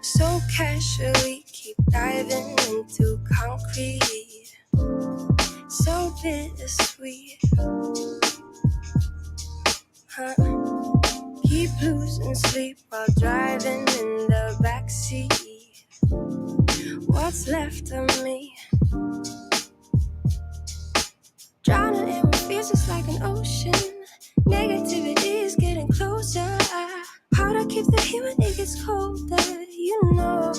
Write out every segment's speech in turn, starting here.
So casually keep diving into concrete, so bittersweet, huh? Keep losing sleep while driving in the backseat. What's left of me? Drowning in what feels just like an ocean. Negativity is getting closer. How to keep the heat when it gets colder, you know.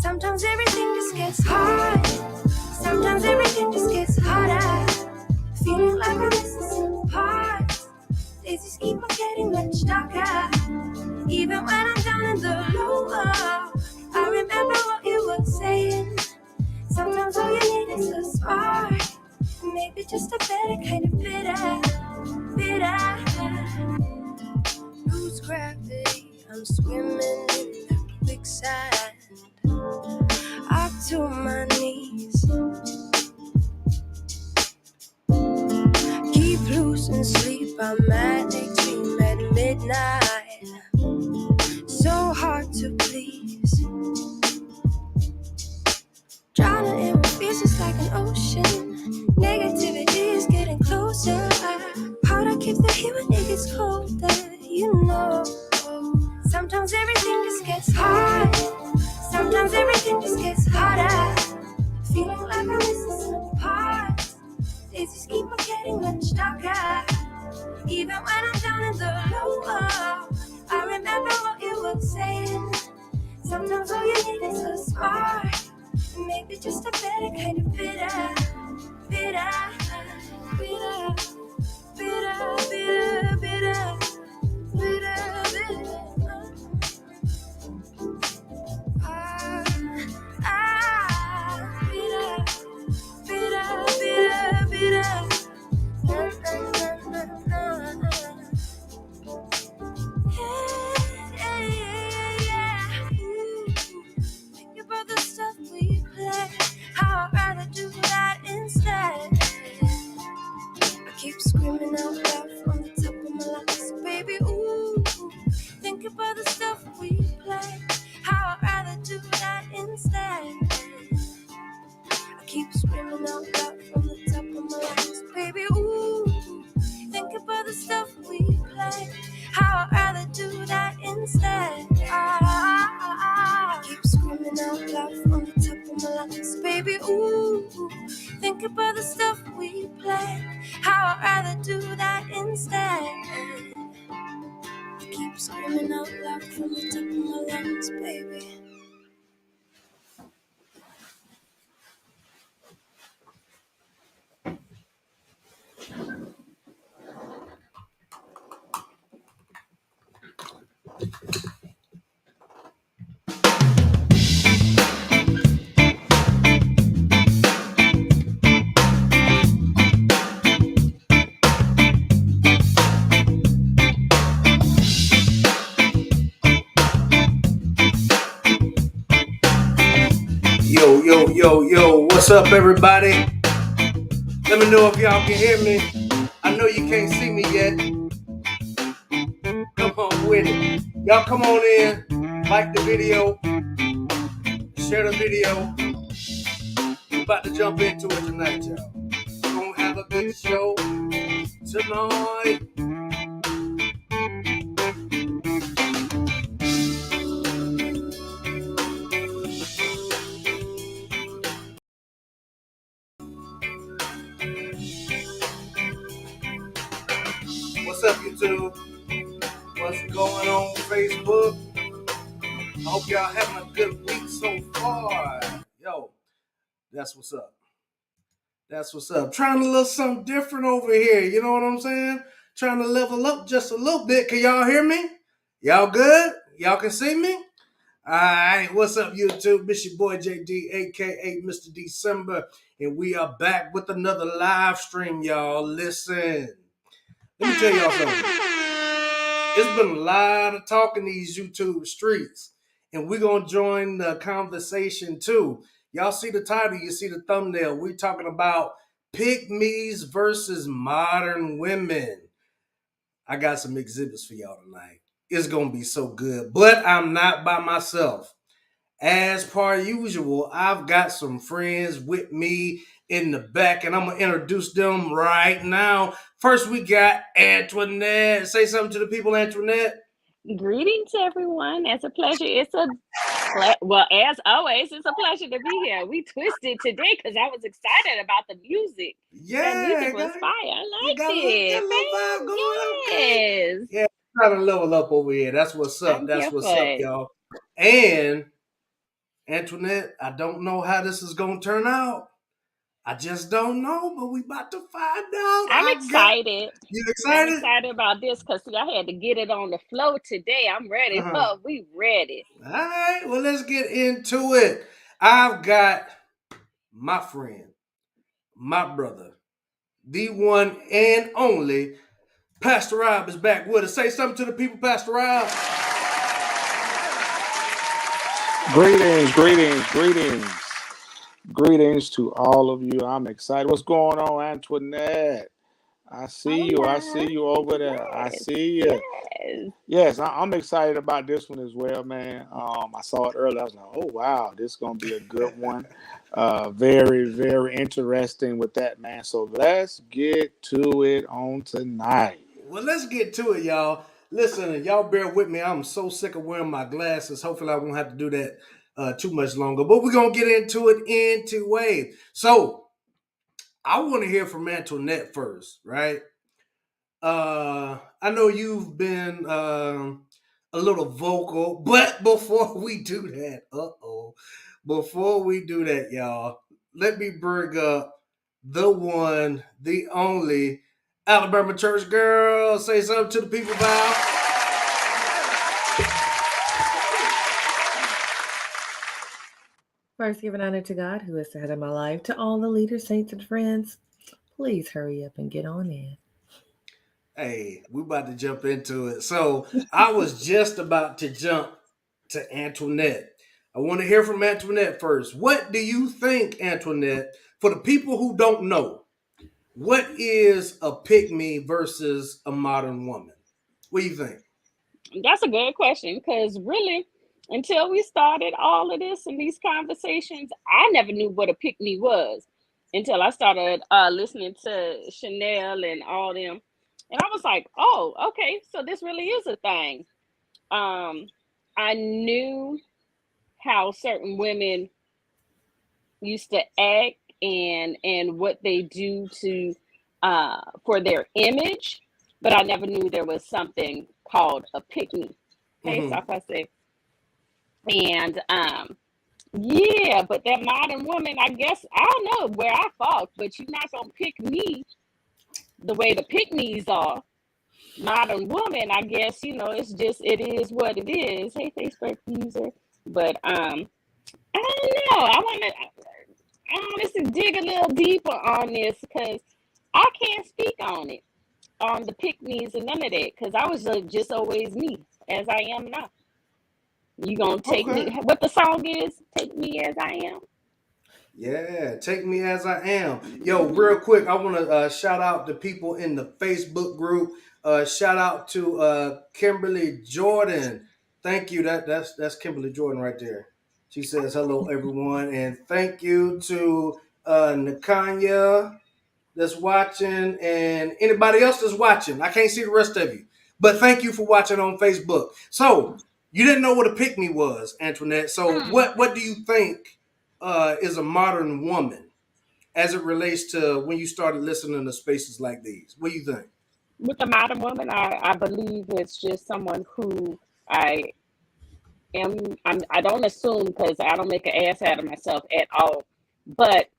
Sometimes everything just gets hard. Sometimes everything just gets harder. Feeling like I'm missing some parts. Days just keep on getting much darker. Even when I'm down in the lower, I remember what you were saying. Sometimes all you need is a spark. Maybe just a better kind of bitter. Lose gravity, I'm swimming in the quicksand. Up to my knees. Keep losing sleep, I'm manic dream at midnight. So hard to please. Drowning in what feels just like an ocean. Negativity is getting closer. How to keep the heat when it gets colder, you know. Sometimes everything just gets hard. Sometimes everything just gets harder. Feeling like I'm missing some parts. Days just keep on getting much darker. Even when I'm down in the lower, I remember what you were saying. Sometimes all you need is a spark. Maybe just a better kind of bitter. Think about the stuff we play. How I'd rather do that instead. I keep screaming out loud from the top of my lungs, baby, ooh. Think about the stuff we play. How I'd rather do that instead. I keep screaming out loud from the top of my lungs, baby, ooh. Think about the stuff we play. How I'd rather do that instead. I keep screaming out loud from the top of my lungs, baby, ooh. Think about the stuff we play. How I'd rather do that instead. I keep screaming out loud from the top of my lungs, baby. Yo, what's up, everybody? Let me know if y'all can hear me. I know you can't see me yet. Come on with it. Y'all come on in, like the video, share the video. We're about to jump into it tonight, y'all. We're gonna have a good show tonight. what's up, YouTube? What's going on, Facebook? I hope y'all having a good week so far. Yo, that's what's up. That's what's up. Trying to look something different over here. You know what I'm saying? Trying to level up just a little bit. Can y'all hear me? Y'all good? Y'all can see me? All right. What's up, YouTube? It's your boy JD, aka Mr. December, and we are back with another live stream, y'all. Listen, let me tell y'all something. It's been a lot of talk in these YouTube streets, and we're gonna join the conversation too. Y'all see the title, you see the thumbnail. We're talking about pygmies versus modern women. I got some exhibits for y'all tonight. It's gonna be so good, but I'm not by myself. As per usual, I've got some friends with me in the back, and I'm gonna introduce them right now. First, we got Antoinette. Say something to the people, Antoinette. Greetings, everyone. It's a pleasure. Well, as always, it's a pleasure to be here. We twisted today because I was excited about the music. That Yeah, music was fire. I you liked got a it. little vibe going. Okay. Yes, Yeah, trying to level up over here. That's what's up. I'm That's here what's for up, it. y'all. And Antoinette, I don't know how this is gonna turn out. I just don't know, but we about to find out. I'm excited. You I'm excited? excited about this because I had to get it on the flow today. I'm ready. Uh-huh. Oh, we ready. All right, well, let's get into it. I've got my friend, my brother, the one and only Pastor Rob is back with us. Say something to the people, Pastor Rob. Greetings to all of you. I'm excited. What's going on, Antoinette? I see you. I Hola. see you over there. I Yes. see you. Yes. Yes, I'm excited about this one as well, man. I saw it earlier. I was like, oh, wow, this is going to be a good one. Very, very interesting with that, man. So let's get to it on tonight. Well, let's get to it, y'all. Listen, y'all bear with me. I'm so sick of wearing my glasses. Hopefully, I won't have to do that too much longer. But we're going to get into it anyway. So, I want to hear from Antoinette first, right? I know you've been a little vocal, but before we do that, before we do that, y'all, let me bring up the one, the only Alabama church girl. Say something to the people, Val. First, giving honor to God, who is the head of my life, to all the leaders, saints, and friends. Please hurry up and get on in. Hey, we about to jump into it. So I was just about to jump to Antoinette. I want to hear from Antoinette first. What do you think, Antoinette, for the people who don't know, what is a pygmy versus a modern woman? What do you think? That's a good question because really, until we started all of this and these conversations, I never knew what a pick me was until I started listening to Chanel and all them. And I was like, oh, okay, so this really is a thing. Um, I knew how certain women used to act and what they do to for their image, but I never knew there was something called a pick me. Hey, Mm-hmm. so I say, and yeah, but that modern woman, I guess I don't know where I fall, but you're not gonna pick me the way the pick me's are. Modern woman, I guess, it's just it is what it is. Hey, Facebook user. But I don't know. I want to dig a little deeper on this because I can't speak on it, on the pick me's and none of that, because I was just always me as I am now. You gonna take me? Okay. What the song is? Take me as I am. Yeah, take me as I am. Yo, real quick, I want to shout out the people in the Facebook group. Shout out to Kimberly Jordan. Thank you. That's Kimberly Jordan right there. She says hello, everyone, and thank you to Nakanya that's watching and anybody else that's watching. I can't see the rest of you, but thank you for watching on Facebook. So you didn't know what a pick me was, Antoinette. So Mm. what do you think is a modern woman as it relates to when you started listening to spaces like these? What do you think? With a modern woman, I believe it's just someone who I I don't assume because I don't make an ass out of myself at all. But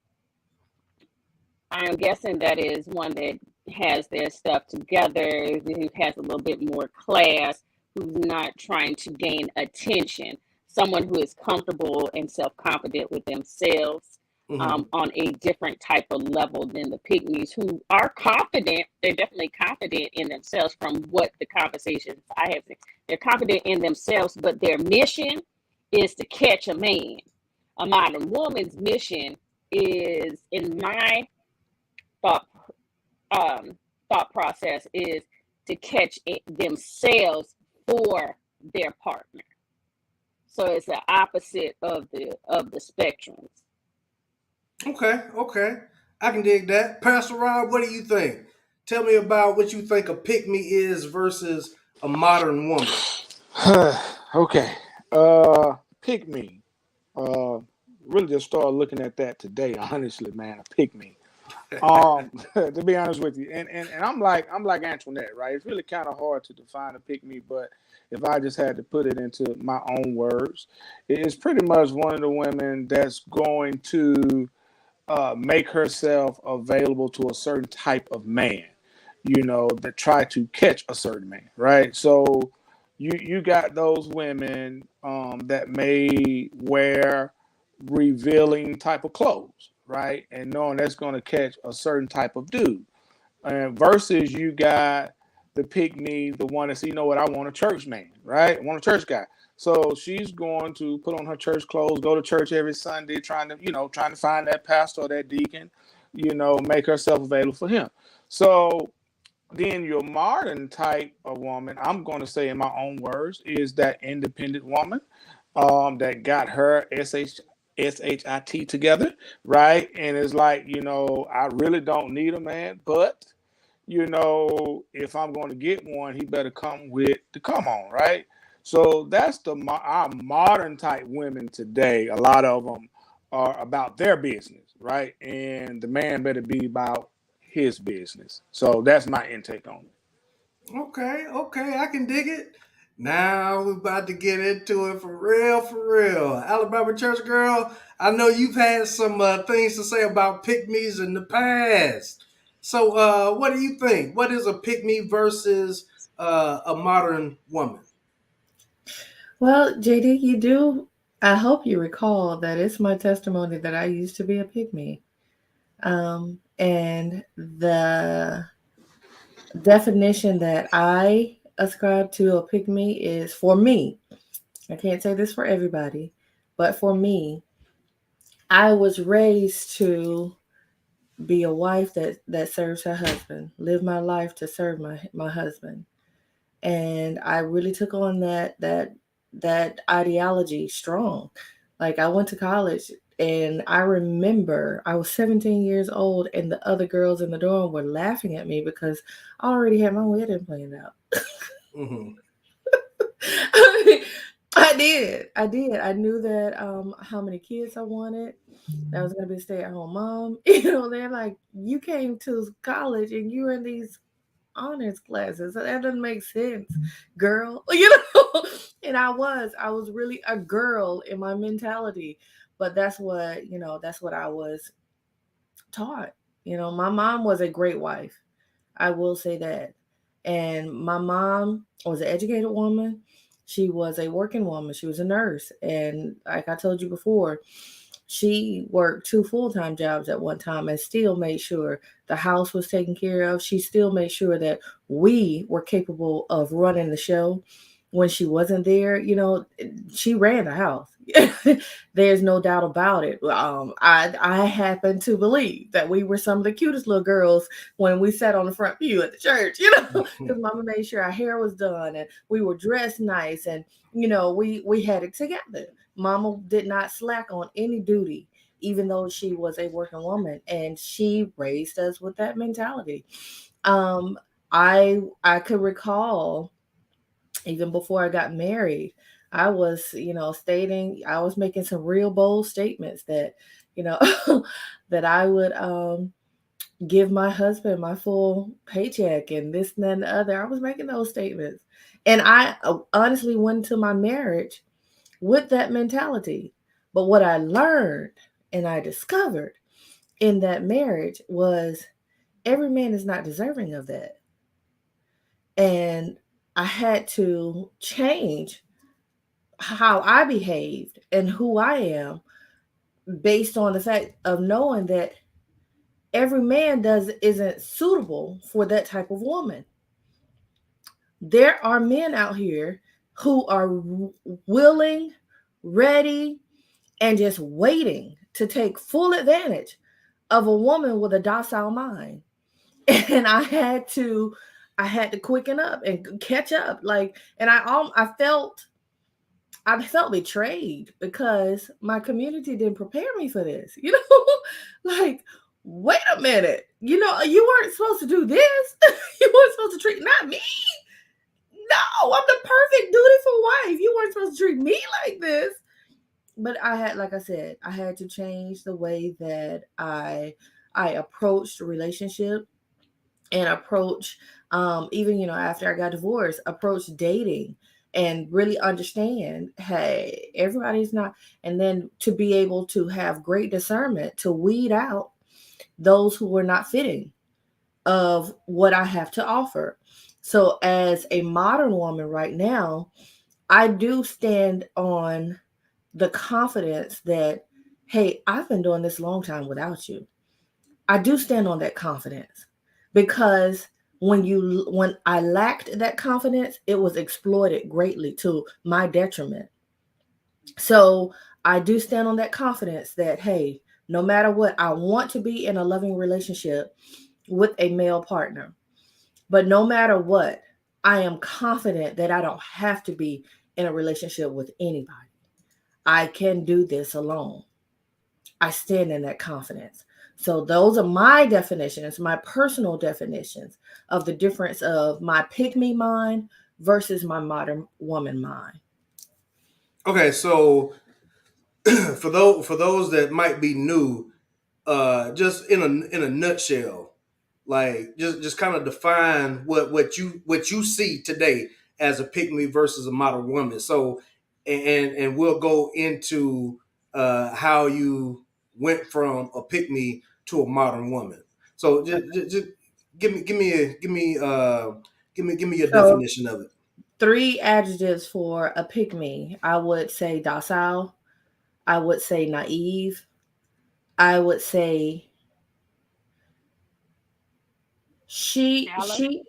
I'm guessing that is one that has their stuff together, who has a little bit more class, who's not trying to gain attention. Someone who is comfortable and self confident with themselves, Mm-hmm. on a different type of level than the pygmies who are confident. They're definitely confident in themselves from what the conversations I have. They're confident in themselves, but their mission is to catch a man. A modern woman's mission is, in my thought um, thought process, is to catch themselves for their partner. So it's the opposite of the spectrums. Okay, okay. I can dig that. Pastor Rob, what do you think? Tell me about what you think a pick me is versus a modern woman. Okay. Pick me. Uh, really just started looking at that today. Honestly, man, a pick me. To be honest with you, and I'm like Antoinette, right? It's really kind of hard to define a pick me, but if I just had to put it into my own words, it's pretty much one of the women that's going to make herself available to a certain type of man, that try to catch a certain man, right? So you got those women that may wear revealing type of clothes, right? And knowing that's going to catch a certain type of dude. And versus you got the pick me, the one that's, what, I want a church man, right? I want a church guy. So she's going to put on her church clothes, go to church every Sunday, trying to find that pastor or that deacon, make herself available for him. So then your modern type of woman, I'm going to say in my own words, is that independent woman that got her SHIT together, right? And it's like, I really don't need a man, but if I'm going to get one, he better come with the come on, right? So that's our modern type women today. A lot of them are about their business, right? And the man better be about his business. So that's my intake on it. Okay, okay, I can dig it. Now we're about to get into it for real, for real. Alabama church girl, I know you've had some things to say about pick me's in the past. So, what do you think? What is a pick me versus a modern woman? Well, JD, you do. I hope you recall that it's my testimony that I used to be a pygmy. And the definition that I ascribe to a pygmy is, for me, I can't say this for everybody, but for me, I was raised to be a wife that serves her husband, live my life to serve my husband. And I really took on that ideology strong. Like, I went to college, and I remember I was 17 years old, and the other girls in the dorm were laughing at me because I already had my wedding planned out. Mm-hmm. I did. I knew that how many kids I wanted. That I was gonna be a stay-at-home mom. They're like, you came to college and you were in these honors classes. That doesn't make sense, girl. And I was really a girl in my mentality. But that's what I was taught. My mom was a great wife. I will say that. And my mom was an educated woman. She was a working woman. She was a nurse. And like I told you before, she worked two full-time jobs at one time and still made sure the house was taken care of. She still made sure that we were capable of running the show when she wasn't there. She ran the house. There's no doubt about it. I happen to believe that we were some of the cutest little girls when we sat on the front pew at the church, because Mama made sure our hair was done and we were dressed nice, and we had it together. Mama did not slack on any duty, even though she was a working woman, and she raised us with that mentality. Um, I could recall even before I got married, I was, I was making some real bold statements that, you know, that I would give my husband my full paycheck and this and that and the other. I was making those statements. And I honestly went into my marriage with that mentality. But what I learned and I discovered in that marriage was every man is not deserving of that. And I had to change how I behaved and who I am based on the fact of knowing that every man does isn't suitable for that type of woman. There are men out here who are willing, ready, and just waiting to take full advantage of a woman with a docile mind. And I had to quicken up and catch up. Like, and I felt betrayed because my community didn't prepare me for this. You know, like, wait a minute. You know, you weren't supposed to do this. You weren't supposed to treat not me. No, I'm the perfect dutiful wife. You weren't supposed to treat me like this. But I had, like I said, I had to change the way that I approached a relationship and approach even after I got divorced, approach dating and really understand, hey, everybody's not, and then to be able to have great discernment to weed out those who were not fitting of what I have to offer. So as a modern woman right now, I do stand on the confidence that, hey, I've been doing this a long time without you. I do stand on that confidence because when I lacked that confidence, it was exploited greatly to my detriment. So I do stand on that confidence that, hey, no matter what, I want to be in a loving relationship with a male partner. But no matter what, I am confident that I don't have to be in a relationship with anybody. I can do this alone. I stand in that confidence. So those are my definitions, my personal definitions of the difference of my pick me mind versus my modern woman mind. Okay, so for those that might be new, just in a nutshell, like just kind of define what you see today as a pick me versus a modern woman. So, and we'll go into how you went from a pick me to a modern woman. So just give me your So definition of it. three adjectives for a pick me. I would say docile. I would say naive. I would say Shallow, she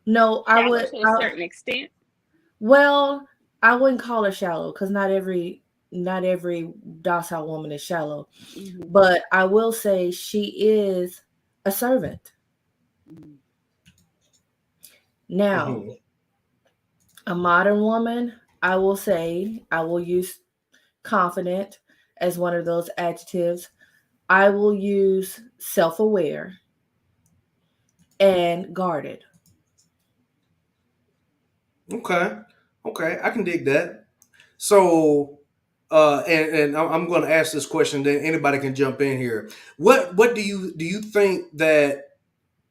no, shallow to a certain extent. well, I wouldn't call her shallow because not every docile woman is shallow. Mm-hmm. But I will say she is a servant. Mm-hmm. Now, Hmm. a modern woman, I will say, I will use confident as one of those adjectives. I will use self aware and guarded. Okay, okay, I can dig that. So, and I'm going to ask this question. Then anybody can jump in here. What do you think that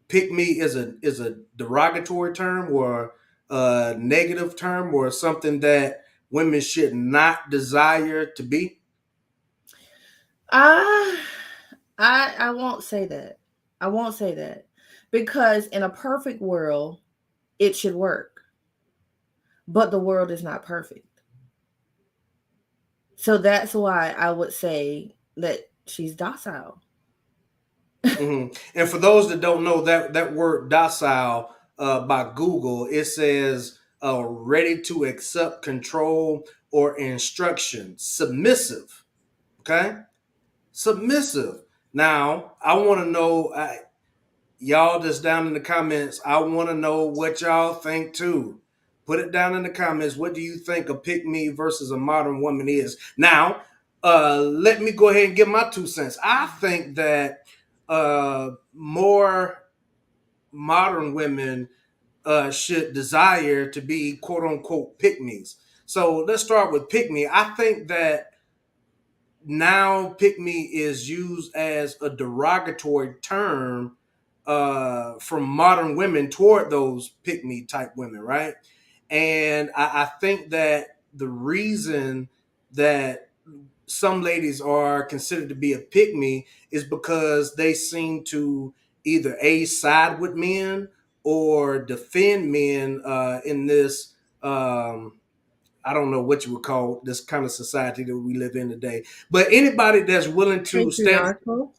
pick me is a derogatory term or a negative term or something that women should not desire to be? I, I won't say that. I won't say that because in a perfect world, it should work, but the world is not perfect. So that's why I would say that she's docile. Hmm. And for those that don't know that word docile, by Google, it says ready to accept control or instruction, submissive. Okay, submissive. Now, I want to know, y'all that's down in the comments, I want to know what y'all think too. Put it down in the comments. What do you think a pick me versus a modern woman is? Now, let me go ahead and give my 2 cents. I think that more modern women should desire to be quote unquote pick me's. So let's start with pick me. I think that now pick me is used as a derogatory term from modern women toward those pick me type women, right? And I think that the reason that some ladies are considered to be a pick me is because they seem to either a side with men or defend men in this I don't know what you would call this kind of society that we live in today. But anybody that's willing to stand, Patriarchal.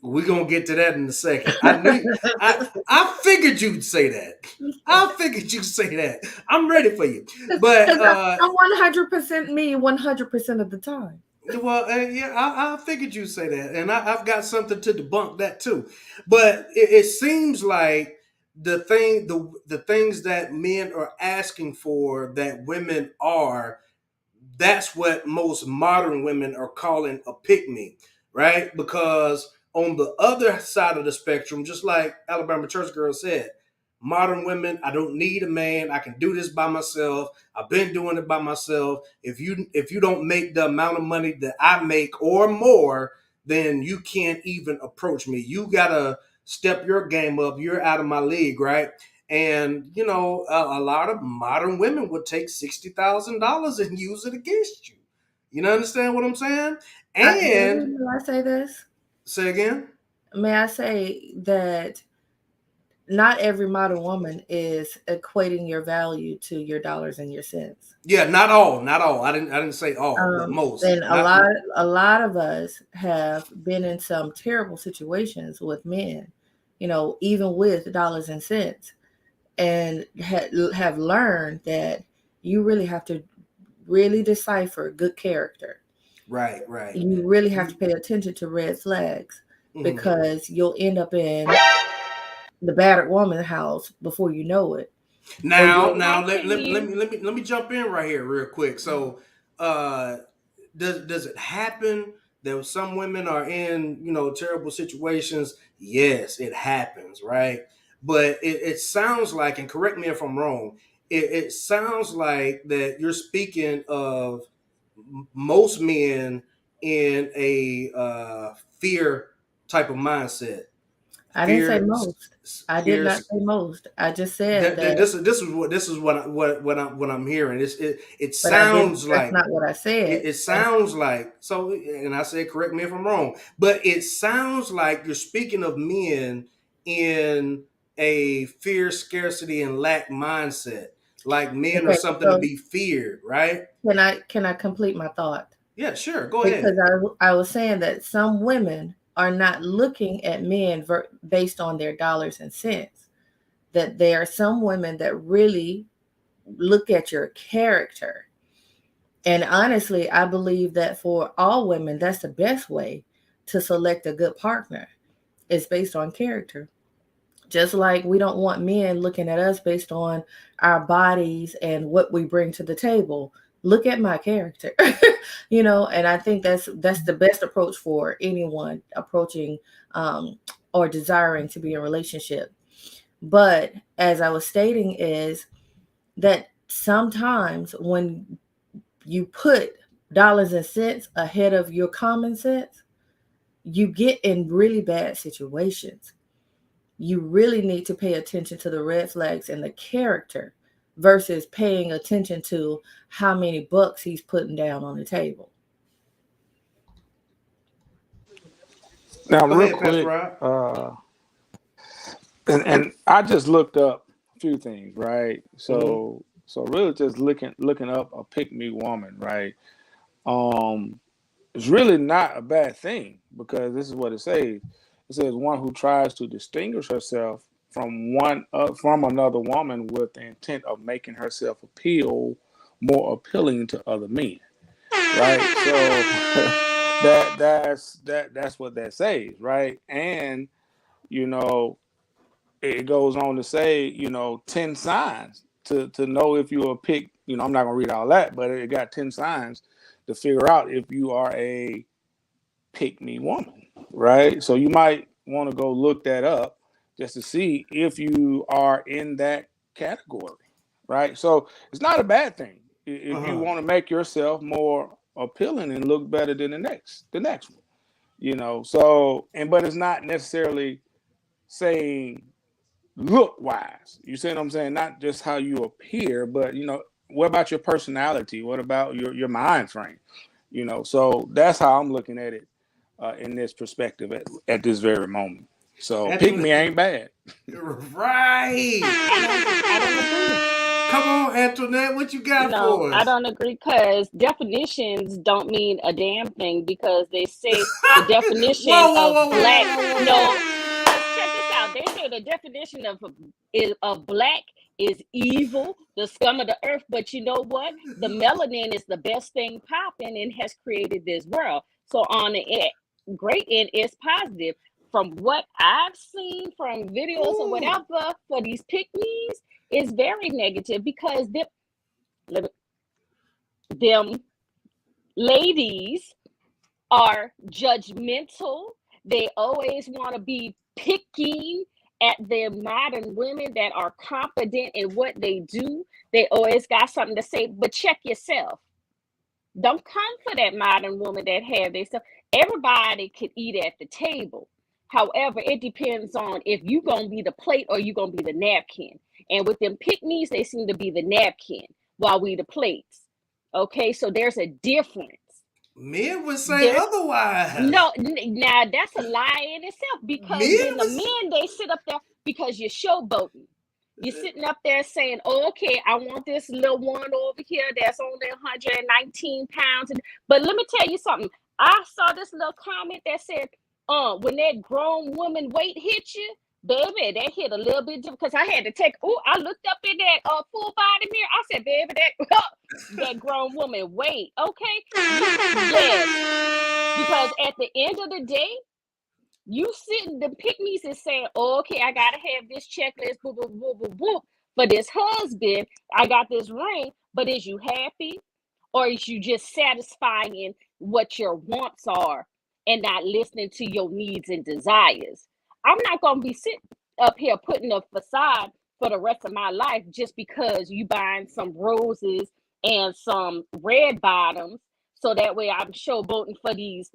we're gonna get to that in a second. I figured you'd say that. I figured you'd say that. I'm ready for you. But Because I'm 100% me 100% of the time. well, yeah, I figured you'd say that, and I've got something to debunk that too. But it seems like the things that men are asking for that women are, that's what most modern women are calling a pick me, right? Because on the other side of the spectrum, just like Alabama Church Girl said, modern women, I don't need a man. I can do this by myself. I've been doing it by myself. If you don't make the amount of money that I make or more, then you can't even approach me. You gotta step your game up. You're out of my league, right? And a lot of modern women would take $60,000 and use it against you. You know, understand what I'm saying? And May I say this? say again. May I say that not every modern woman is equating your value to your dollars and your cents. Yeah, not all, not all. I didn't say all, but most. And a lot of us have been in some terrible situations with men, even with dollars and cents, and have learned that you really have to really decipher good character. Right. You really have to pay attention to red flags because you'll end up in the battered woman house before you know it. Now let me jump in right here real quick. So uh does it happen that some women are in terrible situations? Yes, it happens, right? But it sounds like, and correct me if I'm wrong, it sounds like that you're speaking of most men in a fear type of mindset. I didn't say Fear, most. I did fear. not say most. I just said that, This is what I'm hearing. It but I didn't. sounds That's like not what I said. it sounds like so, and I say correct me if I'm wrong, but it sounds like you're speaking of men in a fear, scarcity, and lack mindset. Like men are Okay, something to so be feared, right? can I complete my thought? Yeah, sure. Go ahead. Because I was saying that some women are not looking at men based on their dollars and cents. That there are some women that really look at your character. And honestly, I believe that for all women, that's the best way to select a good partner. It's based on character. Just like we don't want men looking at us based on our bodies and what we bring to the table. Look at my character. And I think that's the best approach for anyone approaching or desiring to be in a relationship. But as I was stating is that sometimes when you put dollars and cents ahead of your common sense, you get in really bad situations. You really need to pay attention to the red flags and the character versus paying attention to how many bucks he's putting down on the table. Now, Go real ahead, Pastor quick, Rob. and I just looked up a few things, right? Mm-hmm. So really just looking up a pick me woman, right? Um, it's really not a bad thing because this is what it says. It says one who tries to distinguish herself from another woman with the intent of making herself appeal more appealing to other men, right? So that's what that says, right? And you know it goes on to say, 10 signs to know if you're a pick. I'm not gonna read all that, but it got 10 signs to figure out if you are a pick me woman, right? So you might want to go look that up just to see if you are in that category, right? So it's not a bad thing if you Uh-huh. want to make yourself more appealing and look better than the next one. You know, so but it's not necessarily saying look wise. You see what I'm saying? Not just how you appear, but you know, what about your personality? What about your mind frame? You know, so that's how I'm looking at it in this perspective at this very moment. So pick me ain't bad. Right. I don't agree. Come on, Antoinette, what you got No, for I us? don't agree because definitions don't mean a damn thing because they say the definition Whoa, whoa, of whoa, whoa, black. whoa, whoa, No, whoa. because check this out. They say the definition of black is evil, the scum of the earth. But you know what? The melanin is the best thing popping and has created this world. So on the great end, it's positive. From what I've seen from videos or Ooh. whatever for these pick-me's, is very negative because them ladies are judgmental. They always want to be picking at their modern women that are confident in what they do. They always got something to say, but check yourself. Don't come for that modern woman that have they stuff. Everybody could eat at the table. However, it depends on if you gonna be the plate or you gonna be the napkin. And with them pick-me's, they seem to be the napkin while we the plates. Okay, so there's a difference. Men would say There's otherwise. no now that's a lie in itself because Men then the was. men they sit up there because you're showboating. You're sitting up there saying, oh, okay, I want this little one over here that's only 119 pounds. But let me tell you something. I saw this little comment that said, when that grown woman weight hit you, baby, that hit a little bit different. Because I had to take, I looked up in that full body mirror. I said, baby, that grown woman weight. Okay. Yes. Because at the end of the day, you sitting the pick-me's and saying, oh, okay, I gotta have this checklist, boop, boop, boop, boop, boop, for this husband. I got this ring, but is you happy? Or is you just satisfying what your wants are and not listening to your needs and desires? I'm not gonna be sitting up here putting a facade for the rest of my life just because you buying some roses and some red bottoms. So that way I'm showboating for these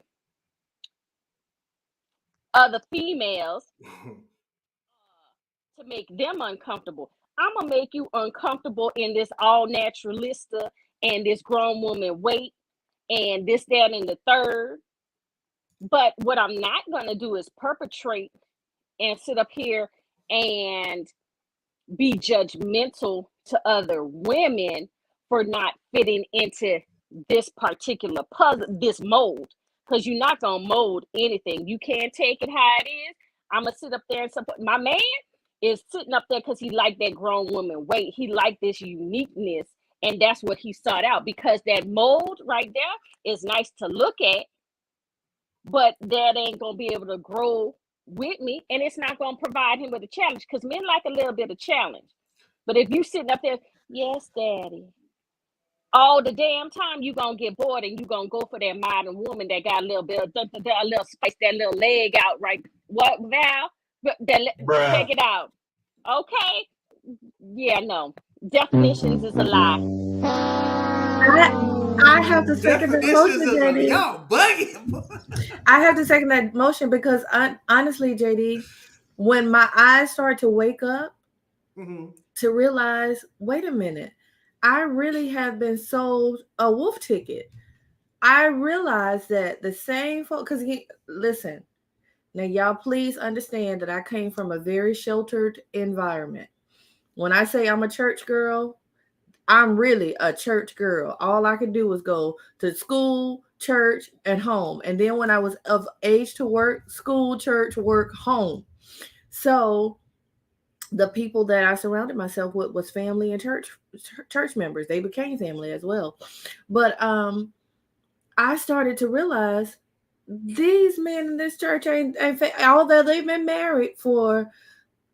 other females to make them uncomfortable. I'm gonna make you uncomfortable in this all naturalista and this grown woman weight and this, that, and the third. But what I'm not gonna do is perpetrate and sit up here and be judgmental to other women for not fitting into this particular puzzle, this mold. Because you're not gonna mold anything. You can't take it how it is. I'm gonna sit up there and support my man is sitting up there because he liked that grown woman weight. He liked this uniqueness, and that's what he sought out. Because that mold right there is nice to look at, but that ain't gonna be able to grow with me, and it's not gonna provide him with a challenge because men like a little bit of challenge. But if you sitting up there, yes, daddy, all the damn time, you gonna get bored and you gonna go for that modern woman that got a little bit of a little spice, that little leg out, right? What, Val? Check Bruh. it out. Okay. Yeah, no. Definitions is a lie. I have to second that Definitions motion, of a JD. y'all bugging. I have to second that motion because honestly, JD, when my eyes start to wake up to realize, wait a minute, I really have been sold a wolf ticket. I realized that the same folks, because listen, now y'all please understand that I came from a very sheltered environment. When I say I'm a church girl, I'm really a church girl. All I could do was go to school, church, and home. And then when I was of age to work, school, church, work, home. So the people that I surrounded myself with was family and church members. They became family as well. But I started to realize these men in this church ain't although they've been married for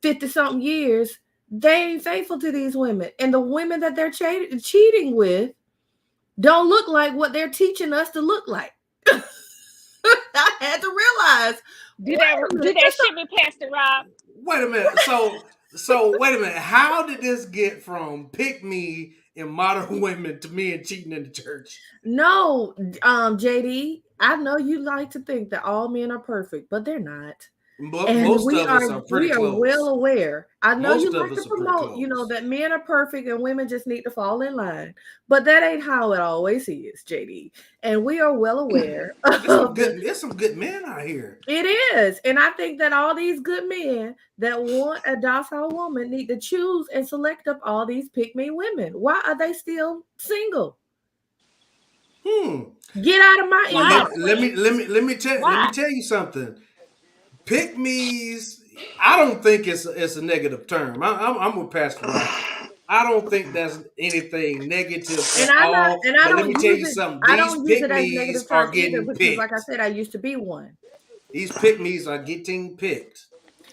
50 something years, they ain't faithful to these women. And the women that they're cheating with don't look like what they're teaching us to look like. I had to realize. Do that shit with Pastor Rob. Wait a minute. So So wait a minute. How did this get from pick me and modern women to men cheating in the church? No, JD, I know you like to think that all men are perfect, but they're not. But And most of us are pretty we are well close. aware. I know you Most of like to us are pretty promote, close. that men are perfect and women just need to fall in line. But that ain't how it always is, JD. And we are well aware of the There's some good men out here. it is. And I think that all these good men that want a docile woman need to choose and select up all these pick me women. Why are they still single? Hmm. Get out of my Well, Why, inbox. Queen? let me Why? tell you something. Pick me's. I don't think it's a negative term. I'm with Pastor Rocky. I don't think that's anything negative And at all. I But let don't me tell use you it. something. I These don't use pick it as a me's negative are term either getting because, like I picked. said, I used to be one. These pick me's are getting picked.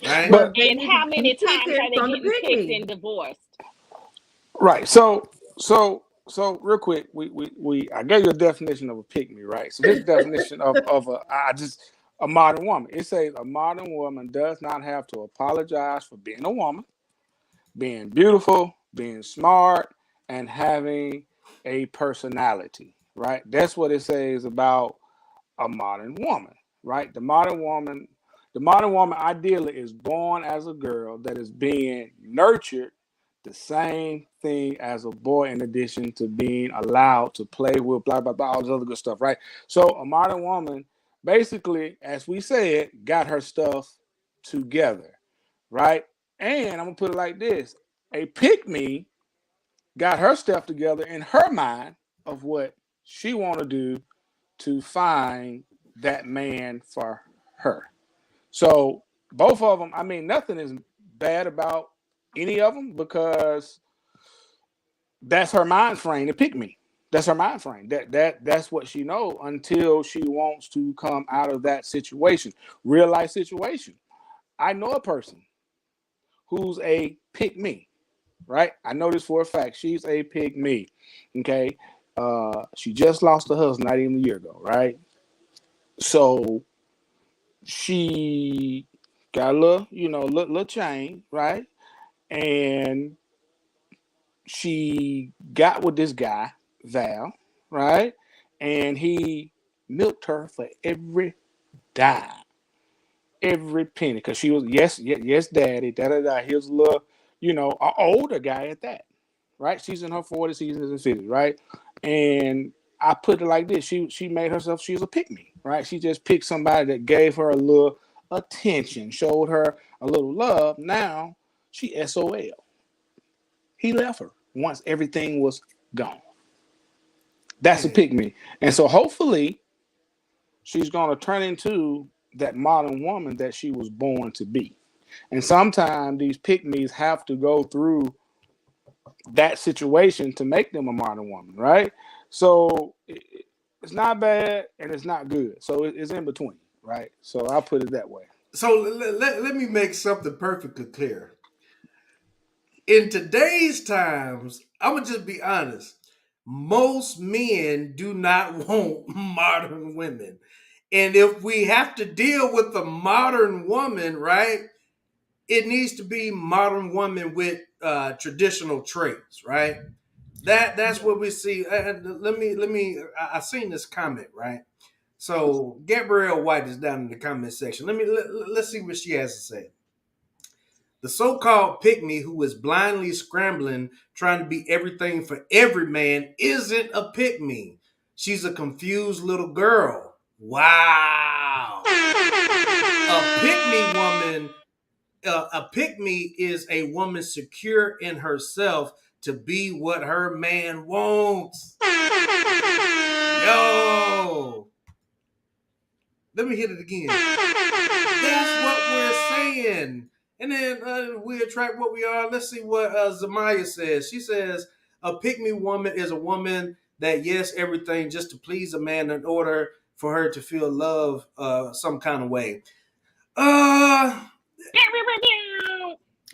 Right? Well, But they And need to how be many times picking are they from the getting pick picked me. and divorced? right, so real quick, we I gave you a definition of a pick me, right? So here's the definition of a modern woman. It says a modern woman does not have to apologize for being a woman, being beautiful, being smart, and having a personality, right? That's what it says about a modern woman, right? The modern woman ideally is born as a girl that is being nurtured the same thing as a boy, in addition to being allowed to play with blah blah blah, all this other good stuff, right? So a modern woman, basically, as we said, got her stuff together, right? And I'm gonna put it like this: a pick me got her stuff together in her mind of what she want to do to find that man for her. So both of them, I mean, nothing is bad about any of them because that's her mind frame to pick me. That's her mind frame. That's what she know until she wants to come out of that situation, real life situation. I know a person who's a pick me, right? I know this for a fact. She's a pick me. Okay. She just lost her husband not even a year ago, right? So she got a little, little chain, right? And she got with this guy, Val, right? And he milked her for every dime, every penny, because she was yes, daddy, da da da. He was a little, an older guy at that, right? She's in her 40s, he's in his 50s, right? And I put it like this: she made herself. She was a pick me, right? She just picked somebody that gave her a little attention, showed her a little love. Now she SOL. He left her once everything was gone. That's a Mm. pick me, and so hopefully she's gonna turn into that modern woman that she was born to be. And sometimes these pick me's have to go through that situation to make them a modern woman, right? So it's not bad and it's not good. So it's in between, right? So I'll put it that way. So let me make something perfectly clear. In today's times, I'm gonna just be honest. Most men do not want modern women. And if we have to deal with a modern woman, right, it needs to be modern woman with traditional traits, right? That's what we see. Let me. I seen this comment, right? So Gabrielle White is down in the comment section. Let's see what she has to say. The so-called pick-me who is blindly scrambling, trying to be everything for every man, isn't a pick-me. She's a confused little girl. Wow. A pick-me woman, a pick-me is a woman secure in herself to be what her man wants. Yo. Let me hit it again. That's what we're saying. And then we attract what we are. Let's see what Zamaya says. She says, a pick me woman is a woman that, yes, everything just to please a man in order for her to feel love some kind of way.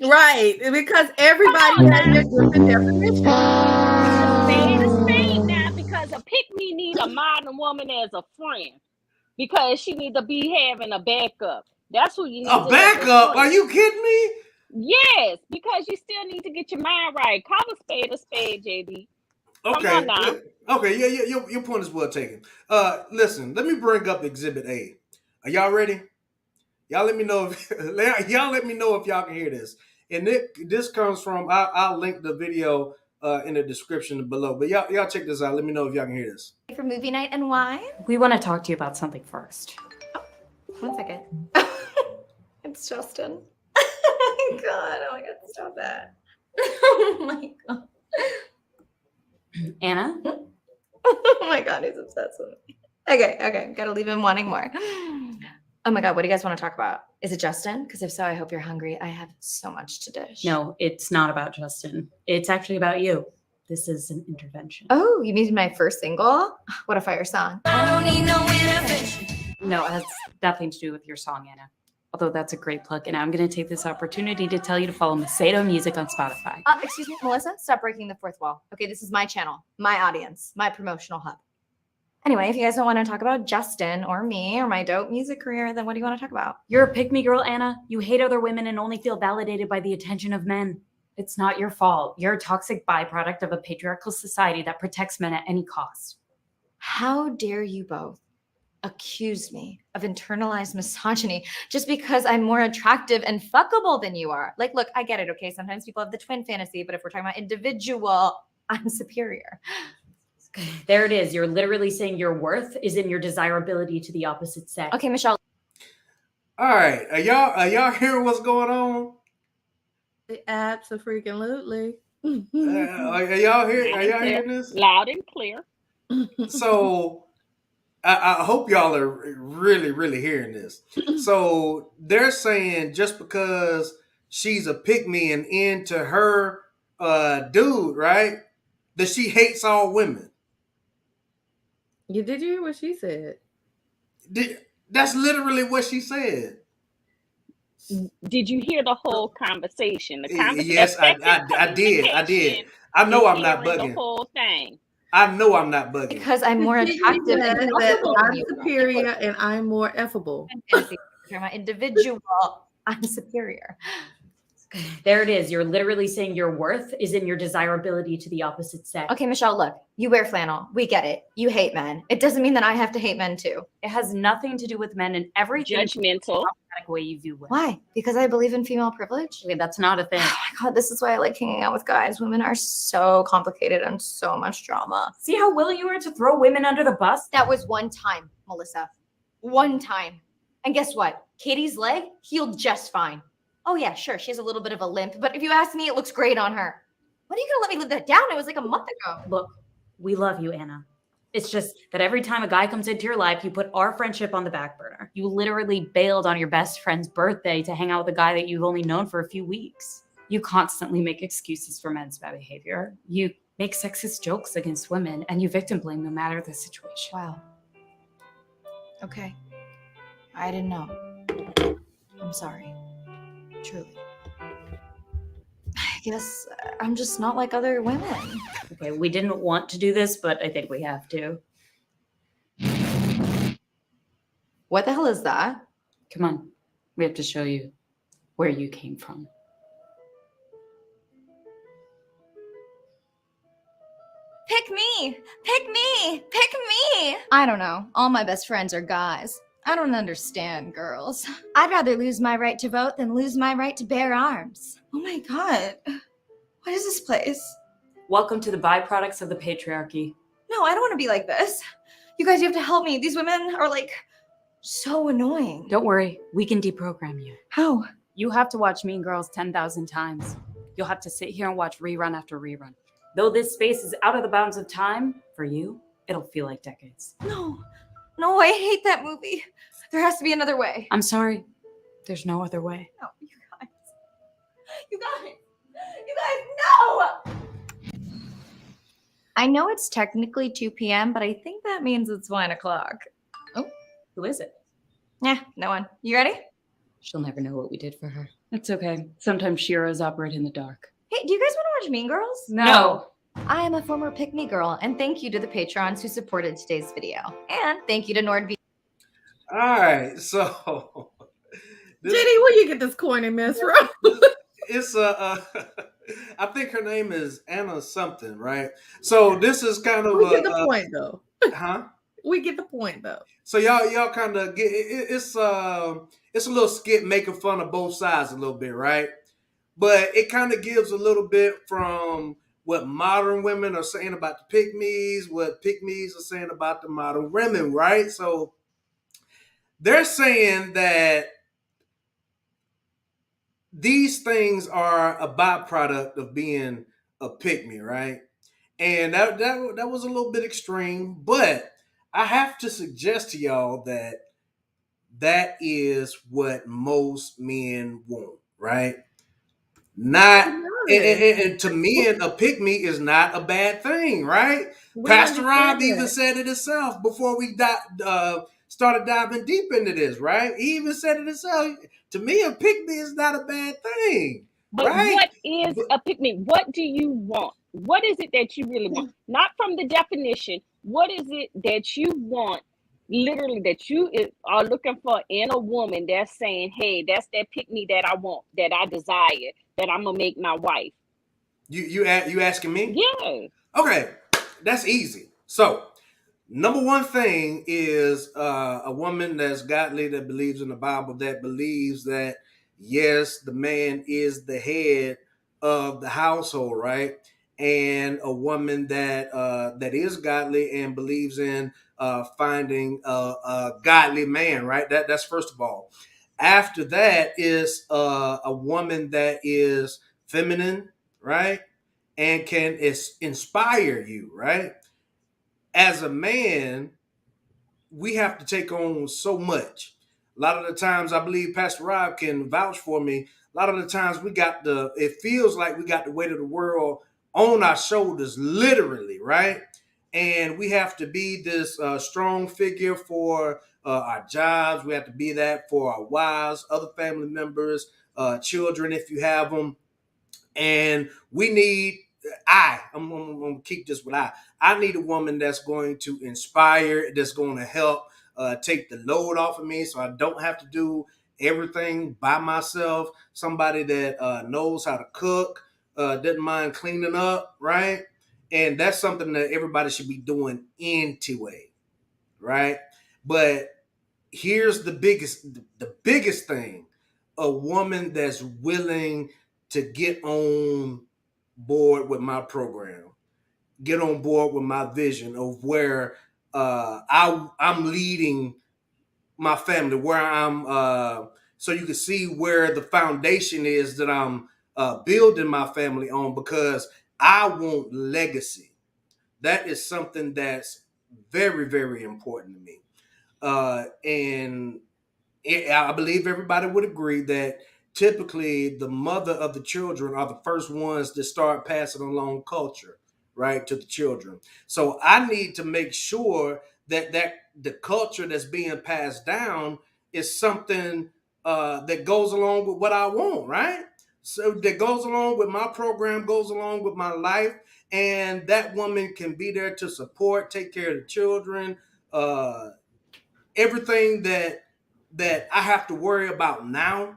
Right, because everybody has their different definition. Spade a spade now, because a pick me need a modern woman as a friend, because she need to be having a backup. That's who you need A to have as backup? Are friend. you kidding me? Yes, because you still need to get your mind right. Call a spade, JB. Come on Okay, now. okay, yeah, your point is well taken. Listen, let me bring up Exhibit A. Are y'all ready? Y'all let me know if y'all let me know if y'all can hear this. And this comes from I'll link the video in the description below. But y'all check this out. Let me know if y'all can hear this. For movie night and wine? We want to talk to you about something first. Oh, 1 second. It's Justin. Oh my god, stop that. Oh my god. Anna? Oh my god, he's obsessed with me. Okay, gotta leave him wanting more. Oh my god, what do you guys want to talk about? Is it Justin? Because if so, I hope you're hungry. I have so much to dish. No, it's not about Justin. It's actually about you. This is an intervention. Oh, you mean my first single? What a fire song. I don't need no intervention. No, it has nothing to do with your song, Anna. Although that's a great plug, and I'm going to take this opportunity to tell you to follow Macedo Music on Spotify. Excuse me, Melissa, stop breaking the fourth wall. Okay, this is my channel, my audience, my promotional hub. Anyway, if you guys don't want to talk about Justin or me or my dope music career, then what do you want to talk about? You're a pick-me girl, Anna. You hate other women and only feel validated by the attention of men. It's not your fault. You're a toxic byproduct of a patriarchal society that protects men at any cost. How dare you both accuse me of internalized misogyny just because I'm more attractive and fuckable than you are? Like, look, I get it, okay? Sometimes people have the twin fantasy, but if we're talking about individual, I'm superior. There it is. You're literally saying your worth is in your desirability to the opposite sex. Okay, Michelle. All right, are y'all hearing what's going on? Absolutely. Are y'all hearing this? Loud and clear. So I hope y'all are really hearing this. So they're saying just because she's a pick-me and into her dude, right, that she hates all women. Did you hear what she said? That's literally what she said. Did you hear the whole conversation? Yes, I did. I know I'm not bugging. The whole thing. I know I'm not bugging. Because I'm more attractive and fuckable than I'm you. superior and I'm more effable. My individual, I'm superior. There it is. You're literally saying your worth is in your desirability to the opposite sex. Okay, Michelle, look, you wear flannel. We get it. You hate men. It doesn't mean that I have to hate men too. It has nothing to do with men and everything. Judgmental. Way you view women. Why? Because I believe in female privilege? Okay, that's not a thing. Oh my god, this is why I like hanging out with guys. Women are so complicated and so much drama. See how willing you were to throw women under the bus? That was one time, Melissa. One time. And guess what? Katie's leg healed just fine. Oh yeah, sure, she has a little bit of a limp, but if you ask me, it looks great on her. When are you gonna let me live that down? It was like a month ago. Look, we love you, Anna. It's just that every time a guy comes into your life, you put our friendship on the back burner. You literally bailed on your best friend's birthday to hang out with a guy that you've only known for a few weeks. You constantly make excuses for men's bad behavior. You make sexist jokes against women, and you victim blame no matter the situation. Wow. Okay. I didn't know. I'm sorry. Truly. I guess I'm just not like other women. Okay, we didn't want to do this, but I think we have to. What the hell is that? Come on. We have to show you where you came from. Pick me! Pick me! Pick me! I don't know. All my best friends are guys. I don't understand girls. I'd rather lose my right to vote than lose my right to bear arms. Oh my god. What is this place? Welcome to the byproducts of the patriarchy. No, I don't want to be like this. You guys, you have to help me. These women are like so annoying. Don't worry, we can deprogram you. How? You have to watch Mean Girls 10,000 times. You'll have to sit here and watch rerun after rerun. Though this space is out of the bounds of time, for you, it'll feel like decades. No, I hate that movie. There has to be another way. I'm sorry. There's no other way. No, you guys, no! I know it's technically 2 p.m., but I think that means it's 1 o'clock. Oh, who is it? Yeah, no one. You ready? She'll never know what we did for her. It's okay. Sometimes Shiras operate in the dark. Hey, do you guys want to watch Mean Girls? No. I am a former pick-me girl, and thank you to the patrons who supported today's video. And thank you to NordV. All right, so Jenny, where you get this corny mess from? it's I think her name is Anna something, right? So this is kind of We get the point though. huh? We get the point though. So y'all kind of get it's a little skit making fun of both sides a little bit, right? But it kind of gives a little bit from what modern women are saying about the pick-me's, what pick-me's are saying about the modern women, right? So they're saying that these things are a byproduct of being a pick-me, right? And that was a little bit extreme, but I have to suggest to y'all that that is what most men want, right? Not and to men, a pick me is not a bad thing, right? Pastor Rob even said it himself before we started diving deep into this, right? He even said it himself. To me, a pick me is not a bad thing, But right? what is a pick-me? What do you want? What is it that you really want? Not from the definition. What is it that you want? Literally, that you are looking for in a woman that's saying, "Hey, that's that pick-me that I want, that I desire, that I'm gonna make my wife." You asking me? Yeah. Okay, that's easy. So, number one thing is a woman that's godly, that believes in the Bible, that believes that yes, the man is the head of the household, right? And a woman that that is godly and believes in finding a godly man, right? That's first of all. After that is a woman that is feminine, right? And can inspire you, right? As a man, we have to take on so much. A lot of the times, I believe Pastor Rob can vouch for me. A lot of the times, it feels like we got the weight of the world on our shoulders, literally, right? And we have to be this strong figure for our jobs. We have to be that for our wives, other family members, children, if you have them. And we need, I'm going to keep this with I need a woman that's going to inspire, that's going to help take the load off of me so I don't have to do everything by myself. Somebody that knows how to cook, doesn't mind cleaning up, right? And that's something that everybody should be doing anyway, right? But here's the biggest thing: a woman that's willing to get on board with my program, get on board with my vision of where I'm leading my family, where I'm so you can see where the foundation is that I'm building my family on, because I want legacy. That is something that's very, very important to me. And I believe everybody would agree that typically the mother of the children are the first ones to start passing along culture, right, to the children. So I need to make sure that the culture that's being passed down is something that goes along with what I want, right? So that goes along with my program, goes along with my life, and that woman can be there to support, take care of the children, everything that I have to worry about now,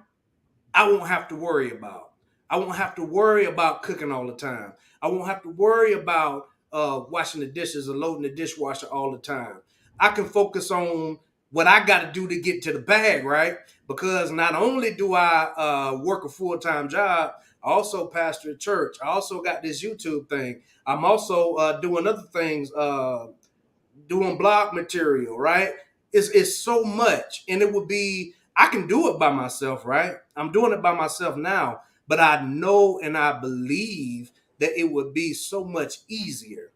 I won't have to worry about. I won't have to worry about cooking all the time. I won't have to worry about washing the dishes or loading the dishwasher all the time. I can focus on what I got to do to get to the bag, right? Because not only do I work a full-time job, I also pastor a church. I also got this YouTube thing. I'm also doing other things, doing blog material, right? It's so much, and it would be, I can do it by myself, right? I'm doing it by myself now, but I know and I believe that it would be so much easier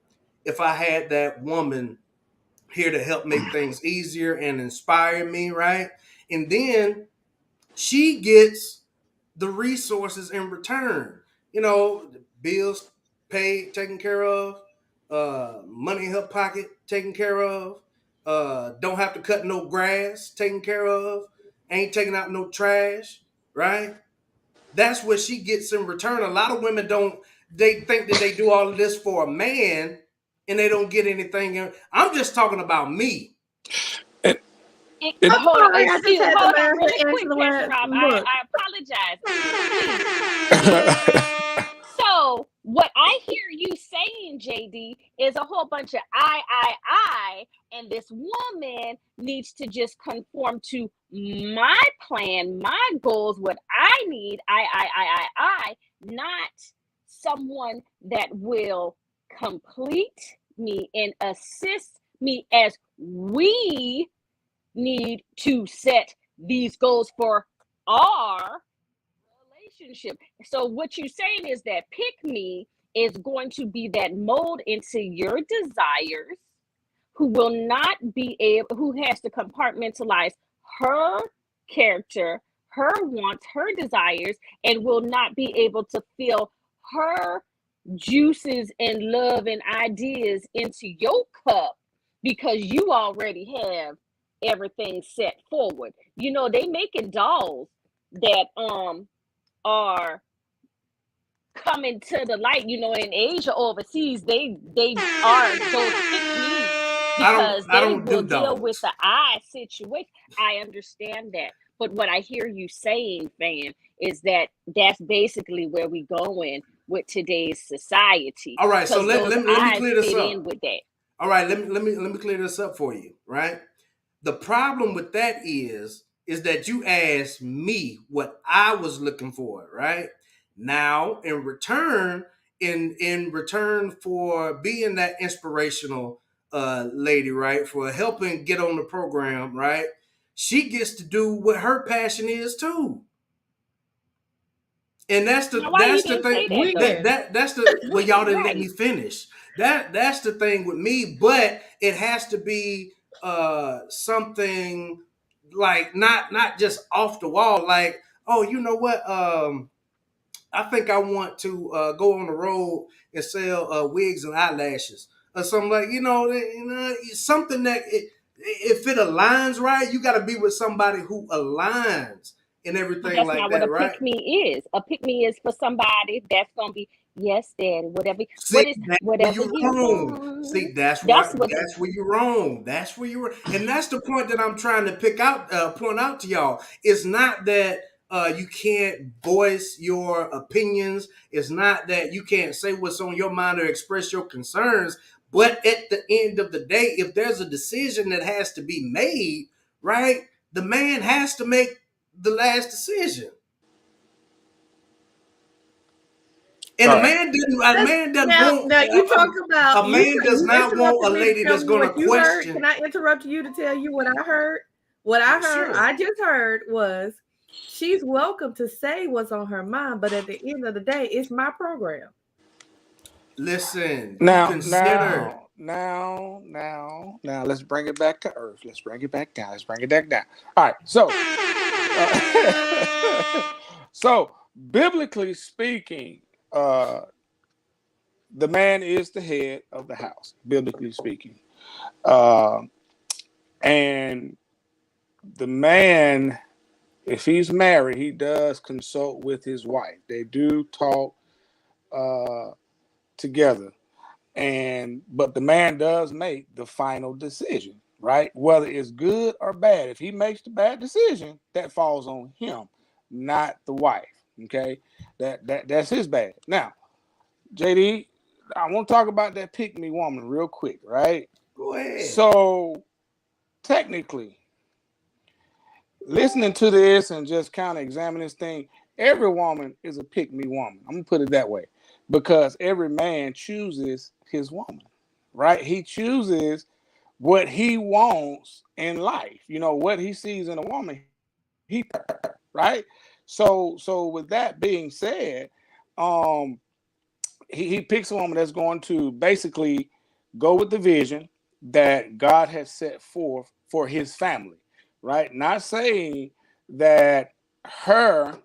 if I had that woman here to help make things easier and inspire me, right? And then she gets the resources in return. You know, the bills paid, taken care of, money in her pocket, taken care of, don't have to cut no grass, taken care of, ain't taking out no trash, right? That's what she gets in return. A lot of women they think that they do all of this for a man and they don't get anything. I'm just talking about me. And I'm Hold on, sorry, I just had hold to on, laugh really and quick, answer the Pastor word. Rob. Look, I apologize. Please So what I hear you saying, JD, is a whole bunch of I, and this woman needs to just conform to my plan, my goals, what I need, not someone that will complete me and assist me as we need to set these goals for our relationship. So what you're saying is that pick me is going to be that mold into your desires, who will not be able, who has to compartmentalize her character, her wants, her desires, and will not be able to feel her juices and love and ideas into your cup because you already have everything set forward. You know, they making dolls that are coming to the light, you know, in Asia, overseas, they are those pick me because I they don't will do deal with dolls. the I situation. I understand that. But what I hear you saying, fam, is that that's basically where we going with today's society. All right, so Because those let me eyes clear this fit in up. with that. All right, let me clear this up for you, right? The problem with that is that you asked me what I was looking for, right? Now, in return for being that inspirational lady, right? For helping get on the program, right? She gets to do what her passion is too. And Now, why you that's the didn't thing say that though? When? that's the well, y'all didn't let me Right. finish. That's the thing with me, but it has to be something like not just off the wall, like, oh, you know what, I think I want to go on the road and sell wigs and eyelashes or something, like, something that if it aligns right, you got to be with somebody who aligns and But everything that's like not what that, a right? pick me is. A pick me is for somebody that's gonna be, yes, daddy, whatever. See, What is that's where whatever you're he wrong. See, wants? That's what the that's where you're wrong. That's where you're, and that's the point that I'm trying to point out to y'all. It's not that you can't voice your opinions. It's not that you can't say what's on your mind or express your concerns. But at the end of the day, if there's a decision that has to be made, right, the man has to make the last decision. And All right. a man doesn't Now, want you talk about a man does you not want interrupted a me to lady tell that's me going to what you heard. Can question. I interrupt you to tell you what I heard? What I heard, Sure. I just heard was she's welcome to say what's on her mind, but at the end of the day, it's my program. Listen, you Now, consider. now, now, now, let's bring it back to earth. Let's bring it back down. Let's bring it back down. All right. So biblically speaking, uh, the man is the head of the house, biblically speaking. Uh, and the man, if he's married, he does consult with his wife. They do talk uh, together. And but the man does make the final decision, right? Whether it's good or bad. If he makes the bad decision, that falls on him, not the wife. Okay, that's his bad. Now, JD, I want to talk about that pick me woman real quick, right? Go ahead. So technically, listening to this and just kind of examine this thing, every woman is a pick me woman. I'm gonna put it that way, because every man chooses his woman, right? He chooses what he wants in life. You know what he sees in a woman, he right. So with that being said, um, he picks a woman that's going to basically go with the vision that God has set forth for his family, right? Not saying that her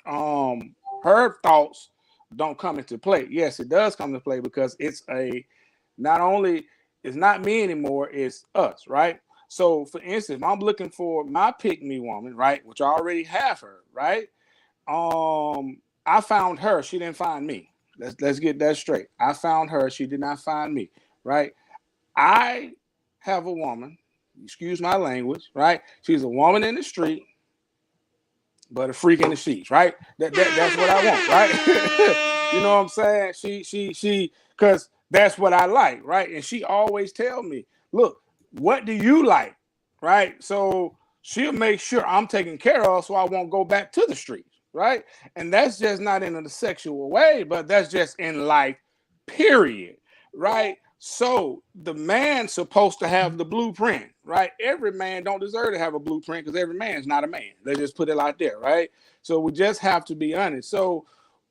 um her thoughts don't come into play. Yes, it does come into play, because it's a not only it's not me anymore, it's us, right? So for instance, if I'm looking for my pick me woman, right, which I already have her, right? I found her, she didn't find me. Let's get that straight. I found her, she did not find me, right? I have a woman, excuse my language, right? She's a woman in the street. but a freak in the sheets, right? That's what I want, right? You know what I'm saying? She, because that's what I like, right? And she always tell me, look, what do you like, right? So she'll make sure I'm taken care of, so I won't go back to the streets, right? And that's just not in a sexual way, but that's just in life, period, right? So the man's supposed to have the blueprint, right? Every man don't deserve to have a blueprint because every man's not a man. Let's just put it out there, right? So we just have to be honest. So